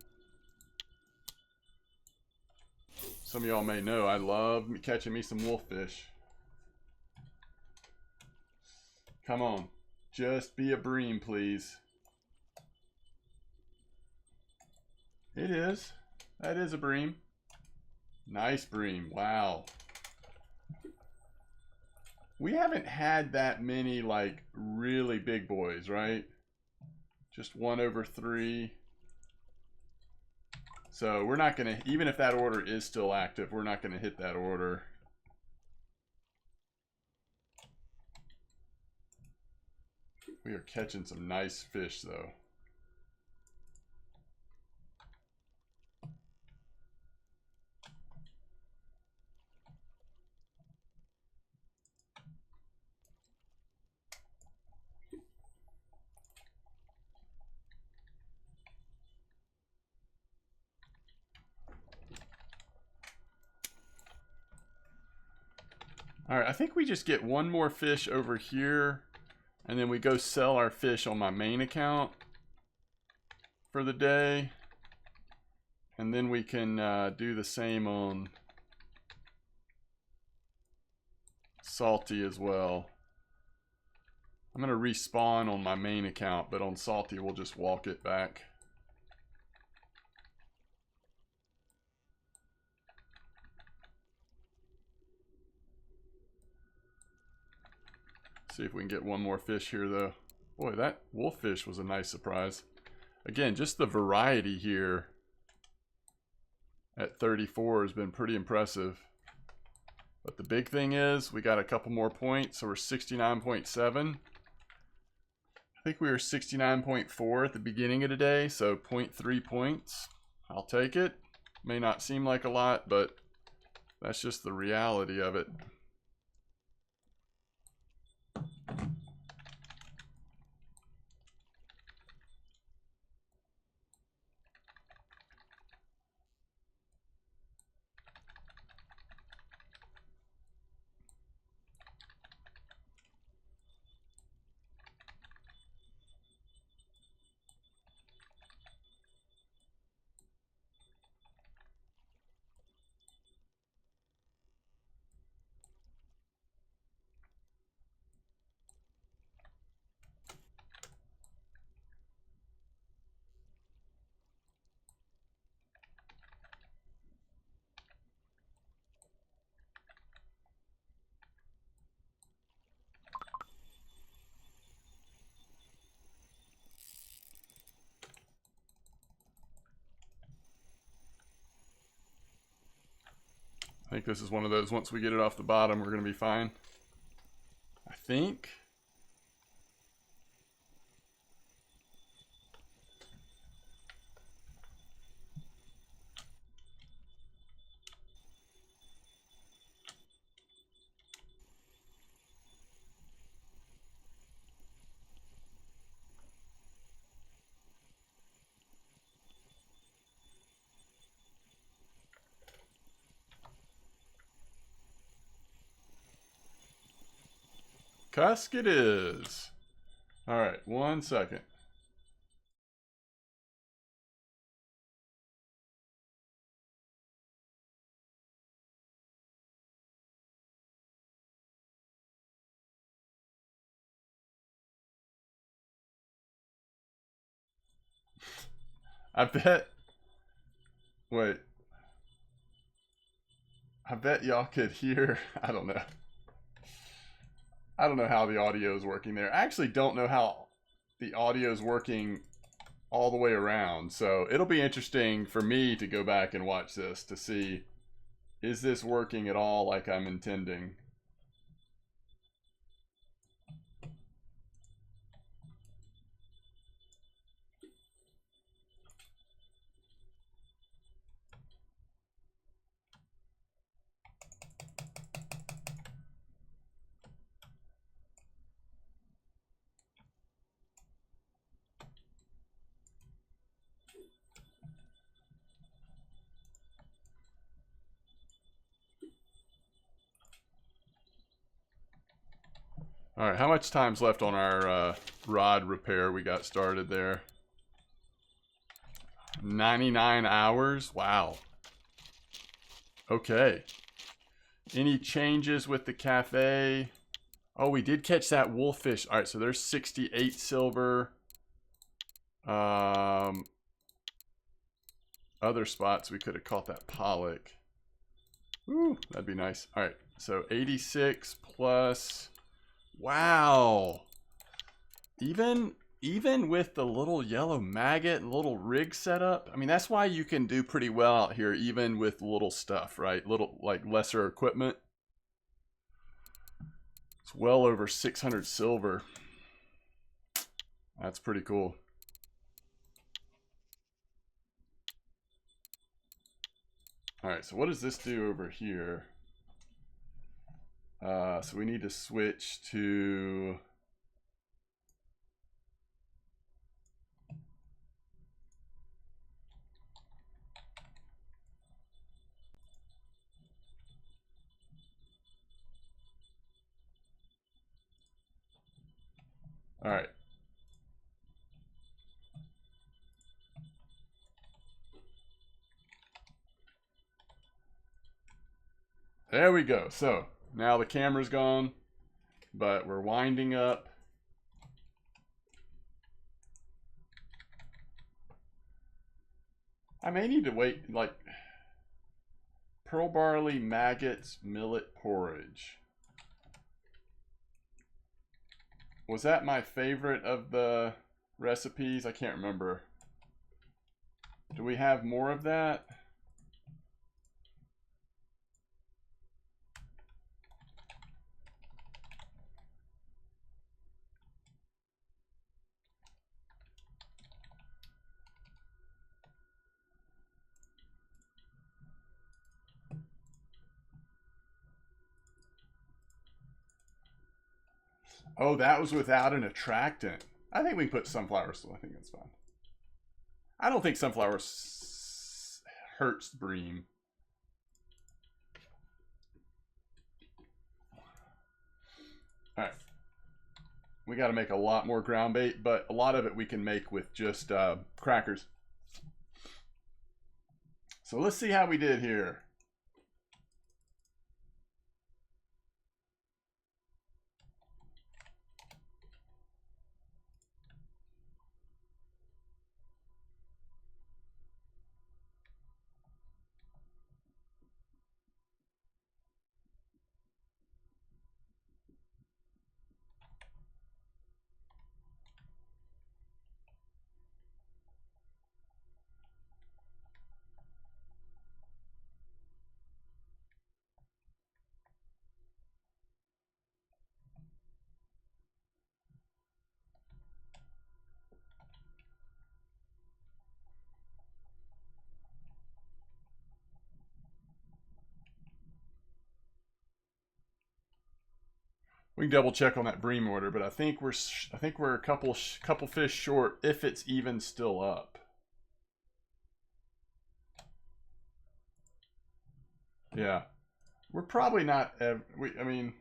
Some of y'all may know I love catching me some wolffish. Come on. Just be a bream, please. It is. That is a bream. Nice bream. Wow. We haven't had that many, like, really big boys, right? Just 1/3. So we're not going to, even if that order is still active, we're not going to hit that order. We are catching some nice fish, though. All right, I think we just get one more fish over here, and then we go sell our fish on my main account for the day. And then we can do the same on Salty as well. I'm going to respawn on my main account, but on Salty we'll just walk it back. See if we can get one more fish here, though. Boy, that wolffish was a nice surprise. Again, just the variety here at 34 has been pretty impressive. But the big thing is we got a couple more points, so we're 69.7. I think we were 69.4 at the beginning of the day, so 0.3 points. I'll take it. May not seem like a lot, but that's just the reality of it. I think this is one of those, once we get it off the bottom, we're going to be fine. I think. Cusk it is. All right, 1 second. I bet. Wait. I bet y'all could hear. I don't know. I don't know how the audio is working there. I actually don't know how the audio is working all the way around. So it'll be interesting for me to go back and watch this to see, is this working at all like I'm intending? All right, how much time's left on our rod repair we got started there? 99 hours? Wow. Okay. Any changes with the cafe? Oh, we did catch that wolffish. All right, so there's 68 silver. Other spots we could have caught that pollock. Ooh, that'd be nice. All right, so 86 plus. Wow. Even with the little yellow maggot and little rig setup, I mean, that's why you can do pretty well out here, even with little stuff, right? Little, like, lesser equipment. It's well over 600 silver. That's pretty cool. All right, so what does this do over here? So we need to switch to... All right. There we go. So now the camera's gone, but we're winding up. I may need to wait, like, pearl barley, maggots, millet porridge. Was that my favorite of the recipes? I can't remember. Do we have more of that? Oh, that was without an attractant. I think we can put sunflower still. I think that's fine. I don't think sunflower hurts bream. All right. We got to make a lot more ground bait, but a lot of it we can make with just crackers. So let's see how we did here. We can double check on that bream order, but I think we're a couple fish short if it's even still up. Yeah, we're probably not. I mean,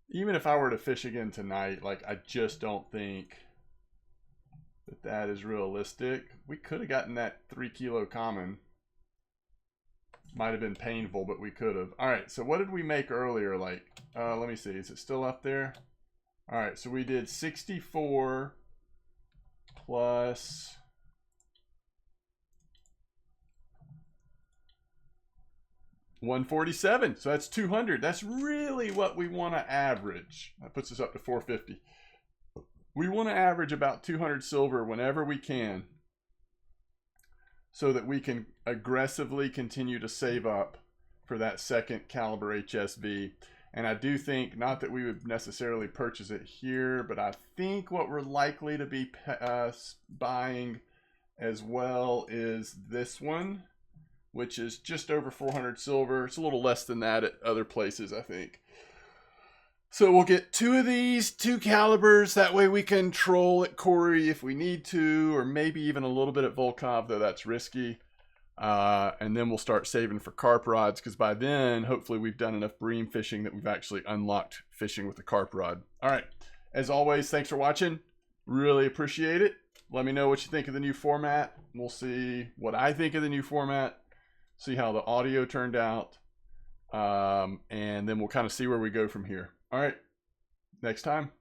even if I were to fish again tonight, like, I just don't think that is realistic. We could have gotten that 3 kilo common. Might have been painful, but we could have. All right, so what did we make earlier? Like, let me see. Is it still up there? All right, so we did 64 plus 147. So that's 200. That's really what we want to average. That puts us up to 450. We want to average about 200 silver whenever we can, so that we can aggressively continue to save up for that second caliber HSV. And I do think, not that we would necessarily purchase it here, but I think what we're likely to be buying as well is this one, which is just over 400 silver. It's a little less than that at other places, I think. So we'll get 2 of these, 2 calibers. That way we can troll at Corey if we need to, or maybe even a little bit at Volkov, though that's risky. And then we'll start saving for carp rods, because by then, hopefully we've done enough bream fishing that we've actually unlocked fishing with the carp rod. All right. As always, thanks for watching. Really appreciate it. Let me know what you think of the new format. We'll see what I think of the new format, see how the audio turned out, and then we'll kind of see where we go from here. All right. Next time.